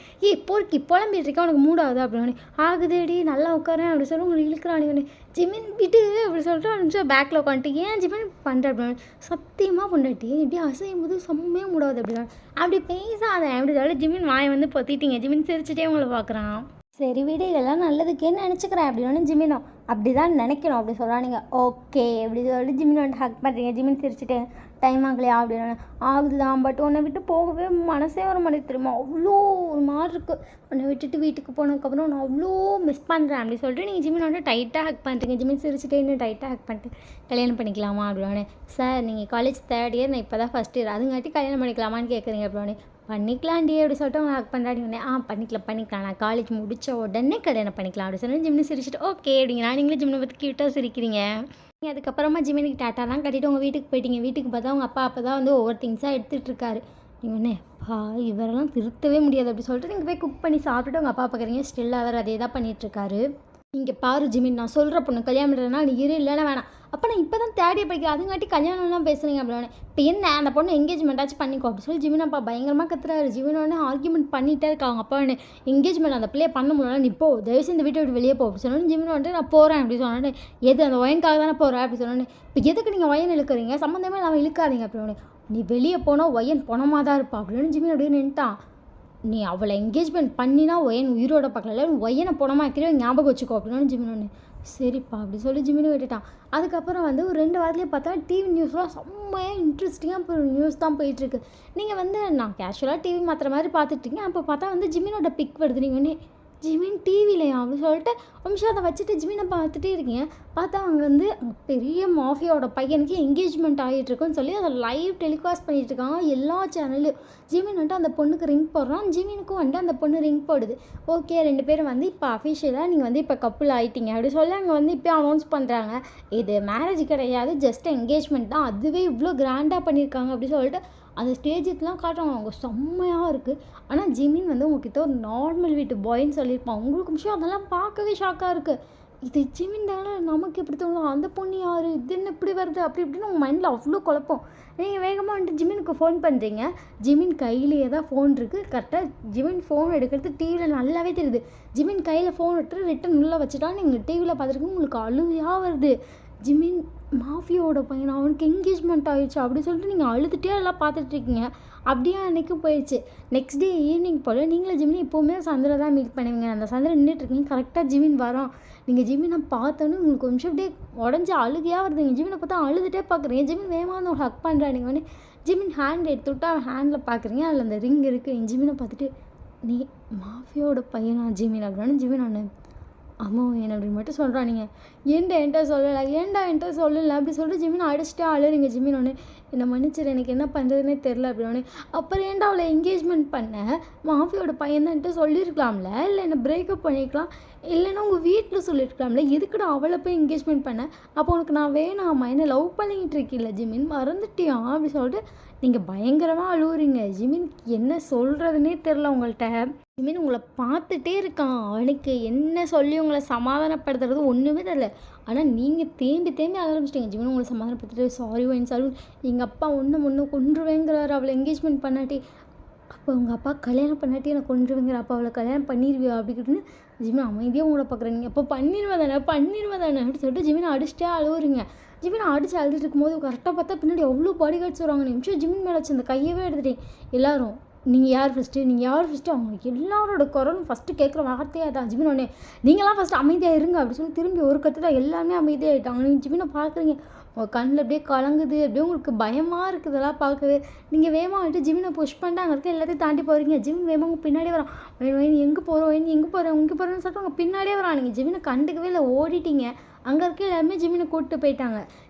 போர்க்கி புலம்பிட்டு இருக்கா, உனக்கு மூடாகுது அப்படின்னு. ஆகுதேடி நல்லா உட்காரேன் அப்படி சொல்லி உங்களுக்கு இழுக்கிறானுங்க. ஜிமின் விட்டு அப்படி சொல்லிட்டு ஒரு நிமிஷம் பேக்கில் உட்காந்துட்டு ஏன் ஜிமின் பண்ணுற அப்படின்னு. சத்தியமாக பொண்டாட்டி இப்படி அசையும் போது செம்மையாக மூடாது அப்படின்னு. அப்படி பேசாத அப்படி சொல்லி ஜிமின் வாயை வந்து பொத்திட்டீங்க. ஜிமின் சிரிச்சுட்டே உங்களை பார்க்குறான். சரி வீடு இதெல்லாம் நல்லதுக்கேன்னு நினச்சிக்கிறேன் அப்படின்னு ஜிமினோ அப்படி தான் நினைக்கணும் அப்படி சொல்கிறானுங்க. ஓகே அப்படி சொல்லிட்டு ஜிமின் வந்து ஹக் பண்ணுறீங்க. ஜிமின் சிரிச்சுட்டு டைம் ஆகலையா அப்படின்னு. ஆகுதுதான், பட் உன்னை விட்டு போகவே மனசே வர மாதிரி தெரியுமா, அவ்வளோ ஒரு மாதிரி இருக்குது. உன்னை விட்டுட்டு வீட்டுக்கு போனதுக்கப்புறம் நான் அவ்வளோ மிஸ் பண்ணுறேன் அப்படி சொல்லிட்டு நீங்கள் ஜிமின் வந்து டைட்டாக ஹக் பண்ணுறீங்க. ஜிமின் சிரிச்சுட்டே இன்னும் டைட்டாக ஹக் பண்ணிட்டு கல்யாணம் பண்ணிக்கலாமா அப்படின்னு. சார் நீங்கள் காலேஜ் 3rd இயர், நான் இப்போ தான் 1st இயர், அதுங்காட்டி கல்யாணம் பண்ணிக்கலாமான்னு கேட்குறீங்க அப்படின்னு. பண்ணிக்கலாண்டி அப்படி சொல்லிட்டு அவங்க ஹக் பண்ணுறாடி உடனே பண்ணிக்கலாம், நான் காலேஜ் முடித்த உடனே கல்யாணம் பண்ணிக்கலாம் அப்படி சொல்லி ஜிமினி சிரிச்சுட்டு ஓகே அப்படிங்களா. நீங்களே ஜிமினை பற்றி க்யூட்டாக சிரிக்கிறீங்க. நீங்கள் அதுக்கப்புறமா ஜிமினிக்கு டாட்டாலாம் கட்டிட்டு உங்கள் வீட்டுக்கு போயிட்டீங்க. வீட்டுக்கு பார்த்தா அவங்க அப்பா தான் வந்து ஒவ்வொரு திங்ஸாக எடுத்துகிட்டு இருக்காரு. நீங்கள் ஒன்று இவரெல்லாம் திருத்தவே முடியாது அப்படி சொல்லிட்டு நீங்கள் போய் குக் பண்ணி சாப்பிட்டுட்டு உங்கள் அப்பா பார்க்குறீங்க. ஸ்டில் அவர் அதே தான் பண்ணிகிட்ருக்காரு. இங்கே பாரு ஜிமின், நான் சொல்கிற பொண்ணு கல்யாணம் பண்ணுறேன்னா நீ இல்லைன்னா வேணாம். அப்போ நான் இப்போ தான் 3rd இயர் படிக்கிறேன், அதுங்காட்டி கல்யாணம்லாம் பேசுகிறீங்க அப்படின்னு. இப்போ என்ன அந்த பொண்ணு எங்கேஜ்மெண்ட்டாச்சும் பண்ணிக்கோ அப்படி சொல்லி ஜிமின் அப்பா பயங்கரமாக கத்துறாரு. ஜிமின் உடனே ஆர்கியூமெண்ட் பண்ணிகிட்டே இருக்கா. அவங்க அப்பா உடனே எங்கேஜ்மெண்ட் அந்த பிள்ளையை பண்ண முடியல, நீ போ தயவுசெய்து இந்த வீட்டை விட்டு வெளியே போ அப்படி சொன்னோன்னே ஜிமின் வந்துட்டு நான் போகிறேன் அப்படி சொன்னோன்னே எது அந்த ஒயனுக்காக தானே போகிறேன் அப்படி சொன்னோன்னே இப்போ எதுக்கு நீங்கள் ஒயன் இழுக்கிறீங்க, சம்மந்தமே இல்லாமல் இழுக்காதீங்க அப்படின்னு. நீ வெளியே போனால் ஒயன் பணமாக தான் இருப்பா அப்படின்னு ஜிமின் அப்படியே நின்ட்டான். நீ அவளை என்கேஜ்மெண்ட் பண்ணினா ஒயன் உயிரோட பார்க்கல, ஒயனை போனமா இருக்கிற ஞாபகம் வச்சுக்கோ அப்படின்னு ஜிமின் ஒன்று சரிப்பா அப்படி சொல்லி ஜிமினும் விட்டுட்டான். அதுக்கப்புறம் வந்து ஒரு 2 வாரத்திலேயே பார்த்தா டிவி நியூஸ்லாம் செம்மையா இன்ட்ரெஸ்டிங்கா இப்போ நியூஸ் தான் போயிட்டுருக்கு. நீங்க வந்து நான் கேஷுவலா டிவி மாத்துற மாரி பார்த்துட்டுருக்கேன். அப்போ பார்த்தா வந்து ஜிமினோட பிக் வருது. நீங்க உடனே ஜிமின் டிவிலயா? அப்படின்னு சொல்லிட்டு ஒரு நிமிஷம் அத வச்சுட்டு ஜிமின பார்த்துட்டே இருக்கீங்க. பார்த்தா அங்க வந்து அங்க பெரிய மாஃபியாவோட பையனுக்கு என்கேஜ்மெண்ட் ஆகிட்டுருக்குன்னு சொல்லி அதை லைவ் டெலிகாஸ்ட் பண்ணிட்டு இருக்காங்க எல்லா சேனல்லையும். ஜிமின் வந்துட்டு அந்த பொண்ணுக்கு ரிங் போடுறான். ஜிமினுக்கும் வந்துட்டு அந்த பொண்ணு ரிங் போடுது. ஓகே 2 பேரும் வந்து இப்போ அஃபிஷியலாக நீங்கள் வந்து இப்போ கப்புள் ஆயிட்டீங்க அப்படி சொல்லி அங்கே வந்து இப்போ அனௌன்ஸ் பண்ணுறாங்க. இது மேரேஜ் கிடையாது, ஜஸ்ட் என்கேஜ்மெண்ட் தான். அதுவே இவ்வளோ கிராண்டாக பண்ணியிருக்காங்க அப்படி சொல்லிட்டு அந்த ஸ்டேஜுக்குலாம் காட்டுறாங்க. அவங்க செம்மையாக இருக்குது. ஆனால் ஜிமின் வந்து உங்ககிட்ட ஒரு நார்மல் வீட்டு பாய்ன்னு சொல்லியிருப்பான். உங்களுக்கு விஷயம் அதெல்லாம் பார்க்கவே ஷாக்காக இருக்குது. இது ஜிமின் தானே, நமக்கு எப்படி தோணும், அந்த பொண்ணு யார், இது என்ன இப்படி வருது அப்படி இப்படின்னு உங்கள் மைண்டில் அவ்வளோ குழப்பம். நீங்கள் வேகமாக வந்துட்டு ஜிமினுக்கு ஃபோன் பண்ணுறீங்க. ஜிமின் கையிலேயே தான் ஃபோன் இருக்குது. கரெக்டாக ஜிமின் ஃபோன் எடுக்கிறது டிவியில் நல்லாவே தெரியுது. ஜிமின் கையில் ஃபோன் எடுத்து ரிட்டன் உள்ளே வச்சுட்டா நீங்கள் டிவியில் பார்த்துருக்கீங்க. உங்களுக்கு அழுகையாக வருது. ஜிமின் மாஃபியாவோட பையன், அவனுக்கு என்கேஜ்மெண்ட் ஆயிடுச்சு அப்படி சொல்லிட்டு நீங்கள் அழுதுகிட்டே எல்லாம் பார்த்துட்ருக்கீங்க. அப்படியே அன்றைக்கும் போயிடுச்சு. நெக்ஸ்ட் டே ஈவினிங் போல் நீங்களும் ஜிமின் எப்போவுமே சந்தில் தான் மீட் பண்ணுவீங்க. அந்த சந்தில் நின்றுட்டுருக்கீங்க. கரெக்டாக ஜிமின் வரோம். நீங்கள் ஜிமினை பார்த்தோன்னே உங்களுக்கு ஒரு நிமிஷம் அப்படியே உடஞ்சி அழுகையாக வருது. நீங்கள் ஜிமினை பார்த்தா அழுதுகிட்டே பார்க்குறீங்க. ஜிமின் வேகமாக வந்து ஹக் பண்ணுறா. நீங்கள் வந்து ஜிமின் ஹேண்ட் எடுத்து விட்டு அவன் ஹேண்டில் பார்க்குறீங்க. அதில் அந்த ரிங் இருக்குது. என் ஜிமினை பார்த்துட்டு நீ மாஃபியாவோட பையனா ஜிமின் அப்படின்னு ஜிமின் நான் ஆமாம் என்ன அப்படின்னு மட்டும் சொல்கிறான். நீங்கள் ஏன்டா என்கிட்ட என்கிட்ட சொல்லலை அப்படி சொல்லிட்டு ஜிமின் அடிச்சுட்டே அழுறீங்க. ஜிமின் ஒன்று என்னை மன்னிச்சிரு, எனக்கு என்ன பண்ணுறதுனே தெரில அப்படின்னு. அப்புறம் ஏன்டா அவளை என்கேஜ்மெண்ட் பண்ண, மாஃபியோட பையன் தான் என்கிட்ட சொல்லியிருக்கலாம்ல, இல்லை என்னை பிரேக்கப் பண்ணியிருக்கலாம், இல்லைன்னா உங்கள் வீட்டில் சொல்லியிருக்கலாம்ல, எதுக்குடா அவளை போய் என்கேஜ்மெண்ட் பண்ண, அப்போ உனக்கு நான் வேணாமா, என்னை லவ் பண்ணிக்கிட்டு இருக்கீல்ல ஜிமின், மறந்துட்டியா அப்படி சொல்லிட்டு நீங்கள் பயங்கரமாக அழுவுறீங்க. ஜிமினுக்கு என்ன சொல்கிறதுனே தெரில உங்கள்கிட்ட. ஜிமின் உங்களை பார்த்துட்டே இருக்கான். அவனுக்கு என்ன சொல்லி உங்களை சமாதானப்படுத்துறது ஒன்றுமே தெரியல. ஆனால் நீங்கள் தேம்பி ஆரம்பிச்சிட்டிங்க. ஜிமின் உங்களை சமாதானப்படுத்திட்டு சாரி ஒயின் சாரி, எங்கள் அப்பா ஒன்று கொன்றுவேங்கிறாரு அவளை என்கேஜ்மெண்ட் பண்ணாட்டி, அப்போ உங்கள் அப்பா கல்யாணம் பண்ணாட்டி எனக்கு கொன்றுவேங்கிற, அப்போ அவளை கல்யாணம் பண்ணிடுவியா அப்படிக்கிட்டுன்னு ஜிமின் அமைதியாக உங்களை பார்க்குறீங்க. அப்போ பண்ணிடுவேன் தானே அப்படின்னு சொல்லிட்டு ஜிமின் அடிச்சுட்டே அழுவுறீங்க. ஜிமின் அடிச்சு அழுதுட்டு இருக்கும்போது கரெக்டாக பார்த்தா பின்னாடி எவ்வளோ பாடி கார்ட்ஸ் வருவாங்க. நிமிஷம் ஜிமின் மேலே வச்சு அந்த கையவே எடுத்துட்டேன். எல்லாரும் நீங்கள் யார் ஃபஸ்ட்டு அவங்க எல்லாரோட குரலும் ஃபஸ்ட்டு கேட்குற வார்த்தையாக தான் ஜிமின் ஒன்னே நீங்களாம் ஃபஸ்ட்டு அமைதியாக இருங்க அப்படி சொல்லி திரும்பி ஒரு கற்று தான் எல்லாருமே அமைதியாகிட்டாங்க. நீங்கள் ஜிமினை பார்க்குறீங்க, உங்கள் கண்ணில் அப்படியே கலங்குது, அப்படியே உங்களுக்கு பயமாக இருக்குது இதெல்லாம் பார்க்கவே. நீங்கள் வேகமாக வந்துட்டு ஜிமினை புஷ் பண்ணிட்டு அங்கே இருக்க எல்லாத்தையும் தாண்டி போகிறீங்க. ஜிமின் வேகமாக உங்கள் பின்னாடியே வரான். நீ எங்கே போகிறேன்னு சொல்லிட்டு உங்கள் பின்னாடியே வரான். நீங்கள் ஜிமினை கண்டுக்கவே இல்லை, ஓடிட்டீங்க. அங்கே இருக்க எல்லாருமே ஜிமினை கூப்பிட்டு போயிட்டாங்க.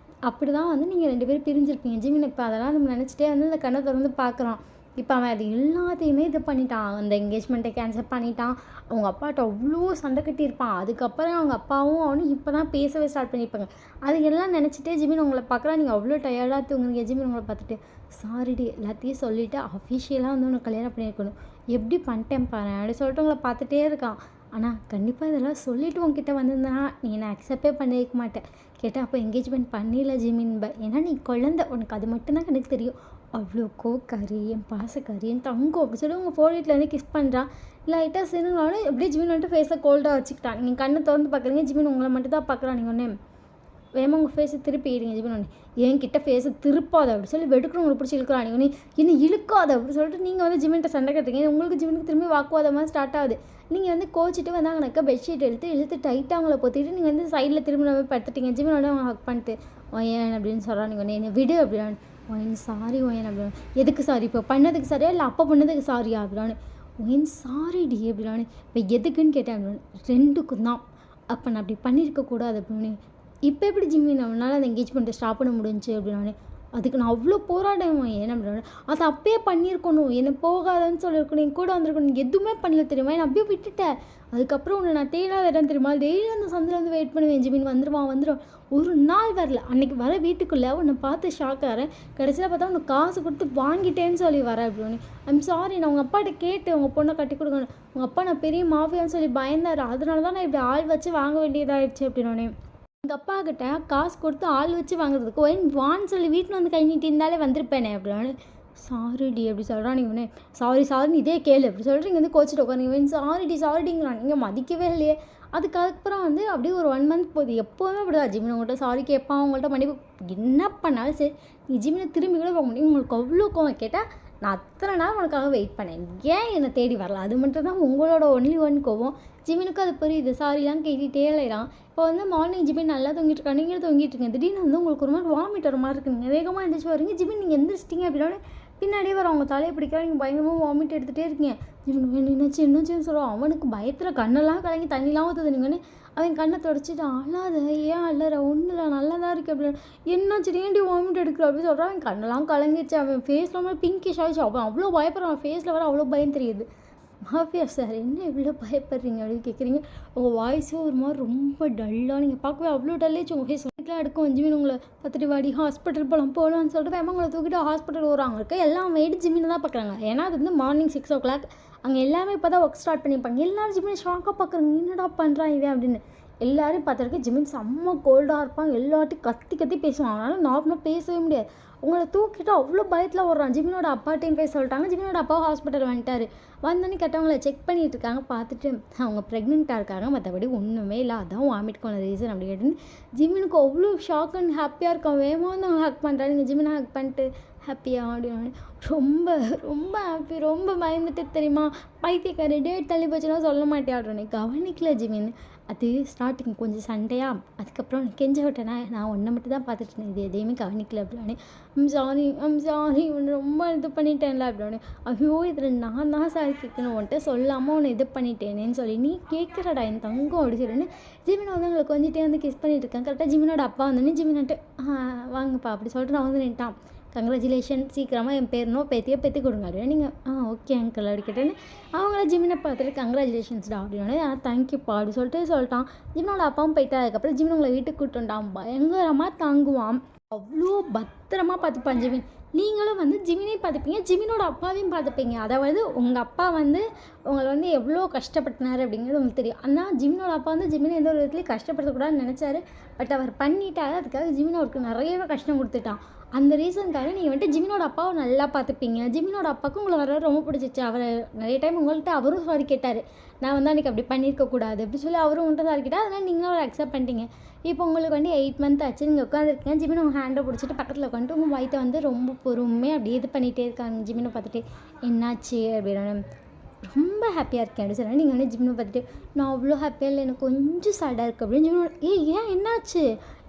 அப்படி தான் வந்து நீங்கள் 2 பேரும் பிரிஞ்சிருப்பீங்க. ஜிமின் இப்போ அதெல்லாம் நம்ம நினச்சிட்டே வந்து அந்த கண்ணை திறந்து பார்க்குறான். இப்போ அவன் அது எல்லாத்தையுமே இது பண்ணிட்டான். அந்த என்கேஜ்மெண்ட்டை கேன்சல் பண்ணிட்டான். அவங்க அப்பாட்ட அவ்வளோ சண்டை கட்டியிருப்பான். அதுக்கப்புறம் அவங்க அப்பாவும் அவனும் இப்போ தான் பேசவே ஸ்டார்ட் பண்ணியிருப்பாங்க. அது எல்லாம் நினச்சிட்டே ஜிமின் உங்களை பார்க்குறா. நீங்கள் அவ்வளோ டயர்டாக தூங்குறீங்க. ஜிமின் உங்களை பார்த்துட்டு சாரிடி எல்லாத்தையும் சொல்லிவிட்டு அஃபிஷியலாக வந்து உனக்கு கல்யாணம் பண்ணியிருக்கணும், எப்படி பண்ணிட்டேன் பாரு அப்படி சொல்லிட்டு உங்களை பார்த்துட்டே இருக்கான். ஆனால் கண்டிப்பாக இதெல்லாம் சொல்லிவிட்டு உங்ககிட்ட வந்திருந்தேன்னா நீ என்னை அக்செப்டே பண்ணியிருக்க மாட்டேன். கேட்டால் அப்போ என்கேஜ்மெண்ட் பண்ணிடல ஜிமின்ப, ஏன்னா நீ குழந்தை, உனக்கு அது மட்டும்தான் எனக்கு தெரியும். அவ்வளோ கோக்காரி, என் பாசக்காரி, என் தங்கம் அப்படி சொல்லி உங்கள் ஃபோர்டேட்லேருந்து கிஸ் பண்ணுறான். லைட்டாக சிறுனாலும் எப்படியே ஜிமின் வந்துட்டு ஃபேஸை கோல்டாக வச்சுக்கிட்டான். நீங்கள் கண்ணை திறந்து பார்க்குறீங்க, ஜிமின் உங்களை மட்டும் தான் பார்க்குறான். நீங்கள் ஒன்று வேகமாக உங்கள் ஃபேஸை திருப்பிடுங்க. ஜிமின் ஒன்று என்கிட்ட ஃபேஸை திருப்பாத அப்படி சொல்லி வெடுக்கணும் உங்களுக்கு பிடிச்சி இழுக்கிறான். நீங்கள் ஒன்று இன்னும் இழுக்காத அப்படி சொல்லிட்டு நீங்கள் வந்து ஜிமின்கிட்ட சண்டை கட்டுறீங்க. உங்களுக்கு ஜிமினுக்கு திரும்பி வாக்குவாதமாக ஸ்டார்ட் ஆகுது. நீங்கள் வந்து கோச்சிட்டு வந்தாங்கனாக்கா பெட்ஷீட் இழுத்து டைட்டாக அவங்கள பொத்திட்டு நீங்கள் வந்து சைடில் திரும்ப நம்ம படுத்துட்டீங்க. ஜிமின் வந்து அவங்க ஹக் பண்ணிட்டு ஒயன் அப்படின்னு சொல்கிறான். நீங்கள் ஒன்று என்னை விடு அப்படின் ஒயன் சாரி ஒயன் அப்படின்னு. எதுக்கு சாரி, இப்போ பண்ணதுக்கு சரியா இல்லை அப்போ பண்ணதுக்கு சாரியா அப்படின்னானு. ஒயன் சாரி டி அப்படின்னானு. இப்போ எதுக்குன்னு கேட்டேன் அப்படின்னு. 2க்கும் தான். அப்போ நான் அப்படி பண்ணியிருக்கக்கூடாது அப்படின்னு. இப்போ எப்படி ஜிமின் அவனால் அந்த என்கேஜ்மெண்ட்டை ஸ்டாப் பண்ண முடிஞ்சு அப்படின்னானு. அதுக்கு நான் அவ்வளோ போராடுவேன் ஏன் அப்படின்னா, அதை அப்பயே பண்ணியிருக்கணும், என்னை போகாதன்னு சொல்லியிருக்கணும், என் கூட வந்திருக்கணும், எதுவுமே பண்ணல தெரியுமா, என்னை அப்படியே விட்டுட்டேன். அதுக்கப்புறம் உன்னை நான் தேடாத இடம் தெரியுமா, டெய்லி அந்த சந்தில் வந்து வெயிட் பண்ணுவேன். ஜிமின் வந்துடுவான். ஒரு நாள் வரல, அன்றைக்கி வர வீட்டுக்குள்ளே உன்னை பார்த்து ஷாக் ஆகிறேன். கடைசியில் பார்த்தா உனக்கு காசு கொடுத்து வாங்கிட்டேன்னு சொல்லி வரேன் அப்படின்னு. ஐம் சாரி, நான் உங்கள் அப்பாட்ட கேட்டு உங்கள் பொண்ணை கட்டி கொடுக்கணும். உங்கள் அப்பா நான் பெரிய மாஃபியான்னு சொல்லி பயந்தார், அதனால தான் நான் இப்படி ஆள் வச்சு வாங்க வேண்டியதாகிடுச்சு அப்படின்னோடனே. எங்கள் அப்பா கிட்ட காசு கொடுத்து ஆள் வச்சு வாங்குறதுக்கு ஒயின் வான்னு சொல்லி வீட்டில் வந்து கை நீட்டி இருந்தாலே வந்திருப்பேனே அப்படின்னு. சாரிடி அப்படி சொல்கிறான். நீங்கள் ஒன்று சாரின்னு இதே கேளு அப்படி சொல்லிட்டு நீங்கள் வந்து கோச்சிட்டு உட்காந்து ஒயின் சாரிடிங்கிறான். நீங்கள் மதிக்கவே இல்லையே. அதுக்கப்புறம் வந்து அப்படியே ஒரு 1 மந்த் போகுது. எப்போவுமே அப்படிதான் ஜிமின் உங்கள்கிட்ட சாரி கேட்பான், உங்கள்கிட்ட மன்னிப்பு என்ன பண்ணாலும் சரி நீ ஜிமினை திரும்பி கூட போக முடியும். உங்களுக்கு அவ்வளோ கோவம் கேட்டால் நான் அத்தனை நாள் உனக்காக வெயிட் பண்ணேன், ஏன் என்னை தேடி வரல? அது மட்டும் தான் உங்களோட ஒன்லி ஒன் கோவம். ஜிமினுக்கு அது புரியுது, சாரிலாம் கேட்டுகிட்டே அலையிறான். இப்போ வந்து மார்னிங் ஜிமின் நல்லா தூங்கிட்டு இருக்கா, நீங்களும் தூங்கிட்டு இருக்கீங்க. திடீர்னு வந்து உங்களுக்கு ஒரு மாதிரி வாமிட் வர மாதிரி இருக்குங்க. வேகமாக எழுந்திரிச்சு வரீங்க, ஜிமின் நீங்கள் எந்திரிச்சிட்டிங்க அப்படின்னா பின்னாடியே வர அவங்க தலையை பிடிக்கிறா, நீங்கள் பயங்கரமாக வாமிட் எடுத்துகிட்டே இருக்கீங்க. ஜிமின் என்னாச்சுன்னு சொல்லுவான். அவனுக்கு பயத்தில் கண்ணெல்லாம் கலங்கி தண்ணிலாம் ஊற்றுது. நீங்கள் அவன் கண்ணை தொடச்சிட்டு அழாத, ஏன் அழற, ஒன்றும் இல்லை நல்லா தான் இருக்குது அப்படின்னு. என்னாச்சு ஏன்டி வாமிட் எடுக்கிற அப்படின்னு சொல்கிறான். அவன் கண்ணெல்லாம் கலங்கிடுச்சு, அவன் ஃபேஸில் மாதிரி பிங்கிஷ் ஆகிடுச்சு. அவன் அவ்வளோ பயப்படுறான், ஃபேஸில் வர அவ்வளோ பயம் தெரியுது. மாஃபியா சார் என்ன இவ்வளோ பயப்படுறீங்க அப்படின்னு கேட்குறீங்க. உங்கள் வாய்ஸும் ஒரு மாதிரி ரொம்ப டல்லாக, நீங்கள் பார்க்கவே அவ்வளோ டல்லேச்சு உங்கள் ஃபேஸ் வீட்டில் எடுக்கும். ஜிமின் உங்களை பார்த்துட்டு வாடி ஹாஸ்பிட்டல் போகலான்னு சொல்லிட்டு வேமா உங்களை தூக்கிட்டு ஹாஸ்பிட்டல் வராங்க இருக்க எல்லாம் வெயிட் ஜிமின் தான் பார்க்குறாங்க. ஏன்னா அது வந்து மார்னிங் 6 o'clock அங்கே எல்லாமே இப்போ தான் ஒர்க் ஸ்டார்ட் பண்ணியிருப்பாங்க. எல்லாரும் ஜிமின் ஷாக்காக பார்க்குறாங்க, என்னடா பண்ணுறான் இவன் அப்படின்னு. எல்லோரும் பார்த்துருக்கு ஜிமின் செம்ம கோல்டாக இருப்பான், எல்லாட்டையும் கத்தி பேசுவான். அவனால் நார்மலாக பேசவே முடியாது. உங்களை தூக்கிட்டு அவ்வளோ பயத்தில் வர்றான். ஜிமினோட அப்பாட்டையும் போய் சொல்லிட்டாங்க. ஜிமினோட அப்பா ஹாஸ்பிட்டல் வந்துட்டார். வந்தோடனே கெட்டவங்களை செக் பண்ணிகிட்டு இருக்காங்க. பார்த்துட்டு அவங்க ப்ரெக்னெண்ட்டாக இருக்காங்க, மற்றபடி ஒன்றுமே இல்லை, அதான் வாமிட்க்கான ரீசன் அப்படி கேட்டுன்னு ஜிமினுக்கு அவ்வளோ ஷாக் அண்ட் ஹாப்பியாக இருக்கான். வேகமாக வந்து அவங்க ஹக் பண்ணுறாங்க. நீங்கள் ஜிமினை ஹக் பண்ணிட்டு ஹாப்பியாக அப்படின்னு ரொம்ப ரொம்ப ஹாப்பி, ரொம்ப பயந்துட்டு தெரியுமா, பைத்தியக்காரி டேட் தள்ளி போச்சுன்னா சொல்ல மாட்டேன். கவனிக்கல ஜிமின். அது ஸ்டார்டிங் கொஞ்சம் சண்டையாக, அதுக்கப்புறம் கெஞ்ச விட்டேன்னா நான் ஒன்றை மட்டும் தான் பார்த்துட்டு இருந்தேன், இது எதையுமே கவனிக்கல அப்படின்னு. சாரி ரொம்ப இது பண்ணிட்டேன்ல அப்படின்னு. ஐயோ இதில் நான் தான் சாரி கேட்கணும், உன்ட்ட சொல்லாமல் உன்னை இது பண்ணிட்டேனேன்னு சொல்லி நீ கேட்குறடா என் தங்கம் அப்படி சொல்லின்னு ஜிமினை வந்து அவங்களை கொஞ்சிட்டே வந்து கிஸ் பண்ணிட்டு இருக்கேன். கரெக்டாக ஜிமினோட அப்பா வந்தோடனே ஜிமின்ட்டு வாங்கப்பா அப்படி சொல்லிட்டு நான் வந்து நின்ட்டான். கங்க்ராச்சுலேஷன், சீக்கிரமாக என் பேரனோ பேத்தியோ பேத்தி கொடுங்க அப்படின்னா நீங்கள் ஓகே அங்கிள் அப்படி கேட்டேன்னு அவங்கள ஜிமினை பார்த்துட்டு கங்க்ராச்சுலேஷன்ஸ்டா அப்படின்னோடனே தேங்க்யூப்பா அப்படி சொல்லிட்டான். ஜிமினோட அப்பாவும் போயிட்டா. அதுக்கப்புறம் ஜிமின் உங்களை வீட்டுக்கு கூப்பிட்டு வந்தான். பயங்கரமாக தாங்குவான், அவ்வளோ பத்திரமா பார்த்துப்பான் ஜிமின். நீங்களும் வந்து ஜிமினையும் பார்த்துப்பீங்க, ஜிமினோட அப்பாவையும் பார்த்துப்பீங்க. அதாவது உங்கள் அப்பா வந்து உங்களை வந்து எவ்வளோ கஷ்டப்பட்டினார் அப்படிங்கிறது உங்களுக்கு தெரியும். ஆனால் ஜிமினோட அப்பா வந்து ஜிமினை எந்த ஒரு விதத்துலையும் கஷ்டப்படுத்தக்கூடாதுன்னு நினச்சாரு. பட் அவர் பண்ணிட்டாரு. அதுக்காக ஜிமின் அவருக்கு நிறையவே கஷ்டம் கொடுத்துட்டான். அந்த ரீசனுக்காக நீங்கள் வந்துட்டு ஜிமினோட அப்பாவை நல்லா பார்த்துப்பீங்க. ஜிமினோட அப்பாவுக்கும் உங்களை வர ரொம்ப பிடிச்சிச்சு. அவர் நிறைய டைம் உங்கள்கிட்ட அவரும் சாரி கேட்டார், நான் வந்து அன்றைக்கி அப்படி பண்ணியிருக்கக்கூடாது அப்படி சொல்லி அவரும் உங்கள்கிட்ட சாரி கேட்டால், அதனால் நீங்களும் அவர் அக்செப்ட் பண்ணிட்டீங்க. இப்போ உங்களுக்கு வந்து 8 month ஆச்சு, நீங்கள் உட்காந்துருக்கீங்க. ஜிமின் உங்கள் ஹேண்டை பிடிச்சிட்டு பக்கத்தில் உட்காந்துட்டு உங்கள் வயிற்றை வந்து ரொம்ப பொறுமையாக அப்படியே இது பண்ணிகிட்டே இருக்காங்க. ஜிமினை பார்த்துட்டு என்னாச்சு அப்படின்னு ரொம்ப ஹாப்பியாக இருக்கேன் அப்படின்னு சொன்னால், நீங்கள் வந்து ஜிம்னை பார்த்துட்டு நான் அவ்வளோ ஹாப்பியாக இல்லை, எனக்கு கொஞ்சம் சேடாக இருக்குது அப்படின்னு ஜிம்னோட ஏன் என்னாச்சு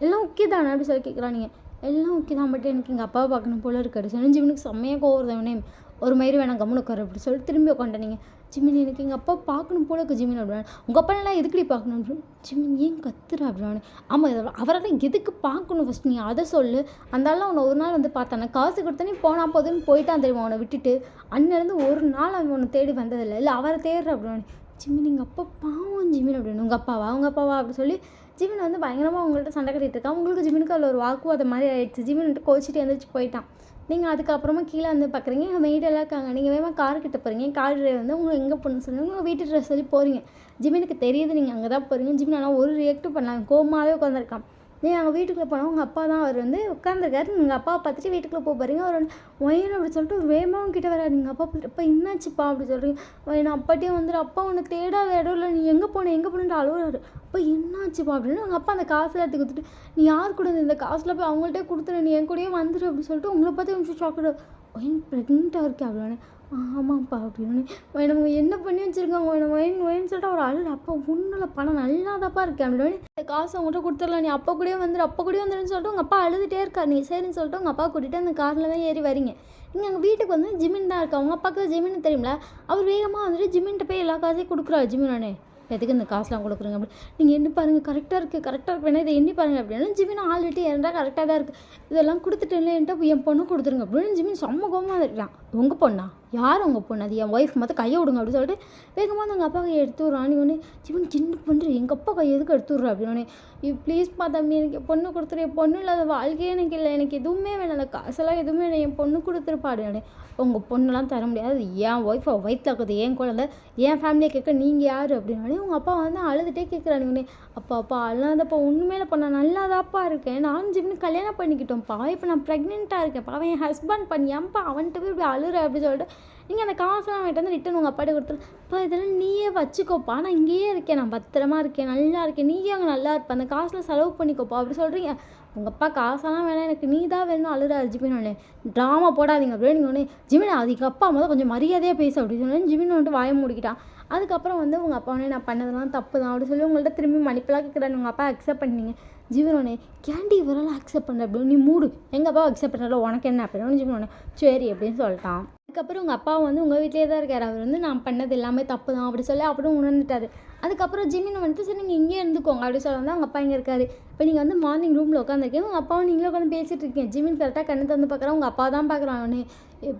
எல்லாம் ஓகே தானே அப்படி சொல்லி கேட்குறான். நீங்கள் எல்லாம் ஓகே தான், பட் எனக்கு எங்கள் அப்பாவை பார்க்கணும் போல இருக்காரு சொன்னால் ஜிம்னுக்கு செம்மையாக கோவம் ஒரு மாதிரி வேணாம் கம்முன்னு உட்காரு அப்படி சொல்லிட்டு திரும்பி உட்காந்துட்டேன். நீங்கள் ஜிமின் எனக்கு எங்கள் அப்பா பார்க்கணும் போல இருக்குது ஜிமின் அப்படின்னா, உங்கள் அப்பா நல்லா எதுக்குடி பார்க்கணும் அப்படின்னு. ஜிமின் ஏன் கத்துறா அப்படின்னு. ஆமாம் அவரெல்லாம் எதுக்கு பார்க்கணும் ஃபஸ்ட் நீ அதை சொல்லு. அந்தாலும் அவனை ஒரு நாள் வந்து பார்த்தானே, காசு கொடுத்தனே போனால் போதுன்னு போயிட்டான் தெரியுமா அவனை விட்டுட்டு. அன்னிலேருந்து ஒரு நாள் அவன் உன்னை தேடி வந்ததில்லை, இல்லை அவரை தேடுற அப்படின்னு. ஜிமின் எங்கள் அப்பா பாவம் ஜிமின் அப்படின்னு. உங்கள் அப்பாவா அப்படி சொல்லி ஜிமின் வந்து பயங்கரமாக உங்கள்கிட்ட சண்டை கட்டிகிட்டு இருக்கான். உங்களுக்கு ஜிமினுக்கு அதில் ஒரு வாக்குவாதம் மாதிரி ஆகிடுச்சு. ஜிமின் வந்துட்டு கோச்சிட்டு எழுந்திரிச்சு போயிட்டான். நீங்கள் அதுக்கப்புறமா கீழே வந்து பார்க்குறீங்க, எங்கள் மெய்டெல்லாம் இருக்காங்க. நீங்கள் வேகமாக கார்கிட்ட போகிறீங்க. கார் டிரைவர் வந்து உங்களை எங்கே போகணுன்னு சொல்லுங்கள், உங்கள் வீட்டு ட்ரெஸ் சொல்லி போகிறீங்க. ஜிமினுக்கு தெரியுது நீங்கள் அங்கே தான் போகிறீங்க. ஜிமின் ஆனால் ஒரு ரியாக்டும் பண்ணலாம், கோமாவே உட்காந்துருக்கான். நீங்கள் அங்கே வீட்டுக்குள்ளே போனால் உங்கள் அப்பா தான் அவர் வந்து உட்காந்துருக்காரு. நீங்கள் அப்பாவை பார்த்துட்டு வீட்டுக்குள்ளே போகிறீங்க. அவர் வந்து ஒயன் அப்படி சொல்லிட்டு ஒரு வேகமாக கிட்ட வராது. நீங்கள் அப்பா பார்த்துட்டு அப்பா என்னாச்சுப்பா அப்படி சொல்கிறீங்க. நான் அப்பாட்டையும் வந்துட்டு அப்பா உன்னை தேடாத இடம் இல்லை, நீ எங்கே போனேன்ட்டு அழுகுறாரு. அப்போ என்னாச்சுப்பா அப்படின்னு அவங்க அப்பா அந்த காசில் எடுத்து கொடுத்துட்டு நீ யார் கூட இந்த காசில் போய் அவங்கள்ட்டே கொடுத்துரு, நீ என் கூடயே வந்துடு அப்படின்னு சொல்லிட்டு உங்களை பார்த்து கொஞ்சம் சாக்கடை ஒயின் ப்ரெக்னெண்ட்டாக இருக்கேன் அப்படின்னு. ஆமாம்ப்பா அப்படின்னு. நம்ம என்ன பண்ணி வச்சுருக்காங்க ஒயின்னு சொல்லிட்டு அவர் அழுது. அப்போ ஒன்றும் பணம் நல்லாதாப்பா இருக்கேன் அப்படின்னு. இந்த காசு அவங்கள்ட்ட கொடுத்துடலாம், நீ அப்போ கூடயே வந்துடுன்னு சொல்லிட்டு உங்கள் அப்பா அழுதுகிட்டே இருக்கார். நீங்கள் சரின்னு சொல்லிட்டு உங்கள் அப்பா கூட்டிகிட்டு அந்த காரில் தான் ஏறி வரீங்க. நீங்கள் அங்கே வீட்டுக்கு வந்து ஜிமின் தான் இருக்கா. உங்கள் அப்பாவுக்கு ஜிமின் தெரியுமில, அவர் வேகமாக வந்துட்டு ஜிமின்கிட்ட போய் எல்லா காசையும் கொடுக்குறாரு. ஜிமினானே எதுக்கு இந்த காசுலாம் கொடுக்குறீங்க அப்படி, நீங்கள் எண்ணி பாருங்கள் கரெக்டாக இருக்குது வேணா இதை எண்ணி பாருங்கள் அப்படின்னா. ஜிமின் ஆல்ரெடி இருந்தால் கரெக்டாக தான் இருக்குது, இதெல்லாம் கொடுத்துட்டேன்ட்டு என் பொண்ணு கொடுத்துருங்க அப்படின்னு. ஜிமின் செம்ம கோவமாக இருக்கான். உங்கள் பொண்ணா, யார் உங்கள் பொண்ணு, அது என் ஒய்ஃப் மொத்தம் கையை விடுங்க அப்படின்னு சொல்லிட்டு வேகமாக அந்த எங்கள் அப்பா கையை எடுத்து விட்றான். நீ ஒன்று ஜிமின் சின்ன பண்ணுற எங்கள் அப்பா கையை எதுக்கு எடுத்து விட்றா அப்படின்னு. ப்ளீஸ்ப்பா தம்பி எனக்கு பொண்ணு கொடுத்துரு, என் பொண்ணு இல்லாத வாழ்க்கையே எனக்கு இல்லை, எனக்கு எதுவுமே வேணாம், அந்த காசெல்லாம் எதுவுமே இல்லை, என் பொண்ணு கொடுத்துருப்பாடு. உங்கள் பொண்ணுலாம் தர முடியாது, என் ஒய்ஃபை வயிற்றில் இருக்குது, என் குழந்தை, என் ஃபேமிலியை கேட்க நீங்கள் யார் அப்படின்னு. உடனே உங்கள் அப்பா வந்து அழுதுகிட்டே கேட்குறாங்க உடனே, அப்பா அழாதப்பா, உண்மையிலப்பா நான் நல்லாதாப்பா இருக்கேன், நானும் ஜிமினும் கல்யாணம் பண்ணிக்கிட்டோம்ப்பா, இப்போ நான் ப்ரெக்னெண்ட்டாக இருக்கேன்ப்பா, அவன் என் ஹஸ்பண்ட் பண்ணி ஏன்ப்பா அவன்கிட்ட போய் இப்படி அழுற அப்படின்னு சொல்லிட்டு நீங்கள் அந்த காசெல்லாம் அவன்கிட்ட வந்து ரிட்டன் உங்கள் அப்பாட்ட கொடுத்துருப்பா, இதெல்லாம் நீயே வச்சுக்கோப்பா, நான் இங்கேயே இருக்கேன், நான் பத்திரமா இருக்கேன், நல்லா இருக்கேன், நீயே அங்கே நல்லா இருப்பேன், அந்த காசில் செலவு பண்ணிக்கோப்பா அப்படி சொல்கிறீங்க. உங்கள் அப்பா காசெல்லாம் வேணாம், எனக்கு நீ தான் வேணும் அழுறாரு ஜிமின். உடனே ட்ராமா போடாதீங்க அப்படியே நீங்கள் உடனே ஜிமின் அதுக்கு அப்பா முதல் கொஞ்சம் மரியாதையாக பேசு அப்படின்னு சொல்லி ஜிமின் வந்துட்டு வாய மூடிக்கிட்டான். அதுக்கப்புறம் வந்து உங்கள் அப்பா உடனே நான் பண்ணதெல்லாம் தப்பு தான் அப்படி சொல்லி உங்கள்கிட்ட திரும்பி மன்னிப்பெல்லாம் கேட்குறாரு. உங்கள் அப்பா அக்செப்ட் பண்ணீங்க. ஜிமின் உடனே கேண்டி இவரெல்லாம் அக்செப்ட் பண்ணுற அப்படின்னு நீ மூடு, எங்கள் அப்பா அக்செப்ட் பண்ணுறல உனக்கு என்ன அப்படின்னு ஜிமின் உடனே சரி அப்படின்னு சொல்லிட்டான். அதுக்கப்புறம் உங்கள் அப்பா வந்து உங்கள் வீட்டிலே தான் இருக்கார். அவர் வந்து நான் பண்ணது எல்லாமே தப்பு தான் அப்படி சொல்லி அப்படியும் உணர்ந்துட்டார். அதுக்கப்புறம் ஜிமின் வந்துட்டு சரி நீங்கள் இங்கே இருந்துக்கோங்க அப்படி சொல்ல வந்து அவங்க அப்பா இங்கே இருக்காரு. இப்போ நீங்கள் வந்து மார்னிங் ரூமில் உட்காந்துருக்கீங்க, உங்கள் அப்பாவும் நீங்களும் உட்காந்து பேசிகிட்டு இருக்கீங்க. ஜிமின் கரெக்டாக கண்ணு தந்து பார்க்குறான், உங்கள் அப்பா தான் பார்க்குறான். அவனே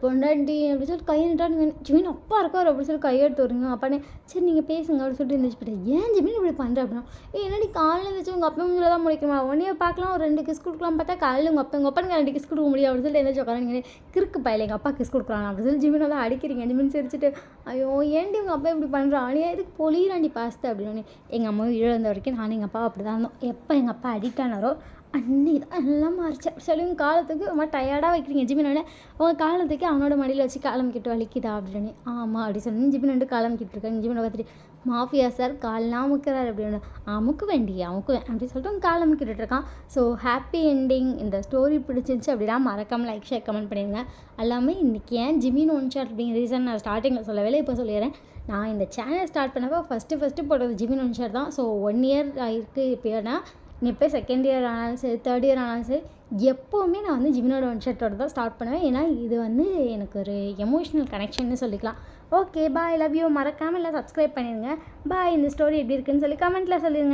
பொண்டாட்டி அப்படி சொல்லிட்டு கையை நிட்டான்னு ஜிமின் அப்பா இருக்கார் அப்படி சொல்லி கையெடுத்து வருங்க. அப்பானே சரி நீங்கள் பேசுங்க அப்படி சொல்லிட்டு இருந்துச்சு போயிட்டு ஏன் ஜிமின் இப்படி பண்ணுற அப்படின்னா என்னடி காலையில் இருந்துச்சு உங்கள் அப்பா முஞ்சில் தான் முடிக்கணுமா, உடனே பார்க்கலாம் ஒரு 2 கிஸ் கொடுக்கலாம் பார்த்தா காலையில் உங்கள் அப்பானுக்கு 2 கிஸ் கொடுக்க முடியும் அப்படின்னு சொல்லிட்டு எந்திரிச்சு உட்காந்து கிறுக்கு பையில எங்கள் அப்பா கிஸ் கொடுக்குறாங்க அப்படி சொல்லி ஜிமின் வந்து அடிக்கிறீங்க. ஜிமின் சிரிச்சுட்டு ஐயோ ஏன்டி உங்கள் அப்பா இப்படி பண்ணுறான், நீ எதுக்கு பொலியிறாண்டி பாஸ்து அப்படின்னு. எங்கள் அம்மாவை இழந்த வரைக்கும் நானும் எங்கள் அப்பா அப்படி தான் இருந்தோம். எப்போ எங்கள் அப்பா அடிக்ட் ஆனாரோ அன்னைக்கு தான் எல்லாம் மாறிச்சு. சொல்லி உங்கள் காலத்துக்கு ரொம்ப டயர்டாக வைக்கிறீங்க ஜிமினோட, உங்கள் காலத்துக்கு அவனோட மடியில் வச்சு காலமிக்கிட்டு வலிக்குதா அப்படின்னு. ஆமாம் அப்படி சொல்லி ஜிமின் வந்து காலமிக்கிட்டு இருக்காங்க. ஜிமினை பார்த்துட்டு மாஃபியா சார் காலெலாம் அமுக்கிறார் அப்படின்னு. அமுக்கு வேண்டி அமுக்குவேன் அப்படின்னு சொல்லிட்டு உங்கள் காலமிக்கிட்டு இருக்கான். So happy ending. இந்த ஸ்டோரி பிடிச்சிருந்துச்சு அப்படின்னா மறக்காமல் லைக் ஷேர் கமெண்ட் பண்ணிடுங்க. எல்லாமே இன்றைக்கி ஏன் ஜிமின் ஒன் ஷாட் அப்படிங்கிற ரீசன் நான் ஸ்டார்டிங்கில் சொல்லவே இப்போ சொல்லிடுறேன். நான் இந்த சேனல் ஸ்டார்ட் பண்ணப்போ ஃபஸ்ட்டு போட்டது ஜிமின் ஒன் ஷாட் தான். ஸோ 1 இயர் ஆயிருக்கு. இப்போனா நீ இப்போ 2nd இயர் ஆனாலும் சரி 3rd இயர் ஆனாலும் சரி எப்போவுமே நான் வந்து ஜிமினோட ஒன் ஷாட்டோட தான் ஸ்டார்ட் பண்ணுவேன். ஏன்னா இது வந்து எனக்கு ஒரு எமோஷ்னல் கனெக்ஷன்னு சொல்லிக்கலாம். Okay bye, love you. மறக்காமல் எல்லாம் சப்ஸ்கிரைப் பண்ணிடுங்க. பாய். இந்த ஸ்டோரி எப்படி இருக்குன்னு சொல்லி கமெண்ட்டில் சொல்லிடுங்க.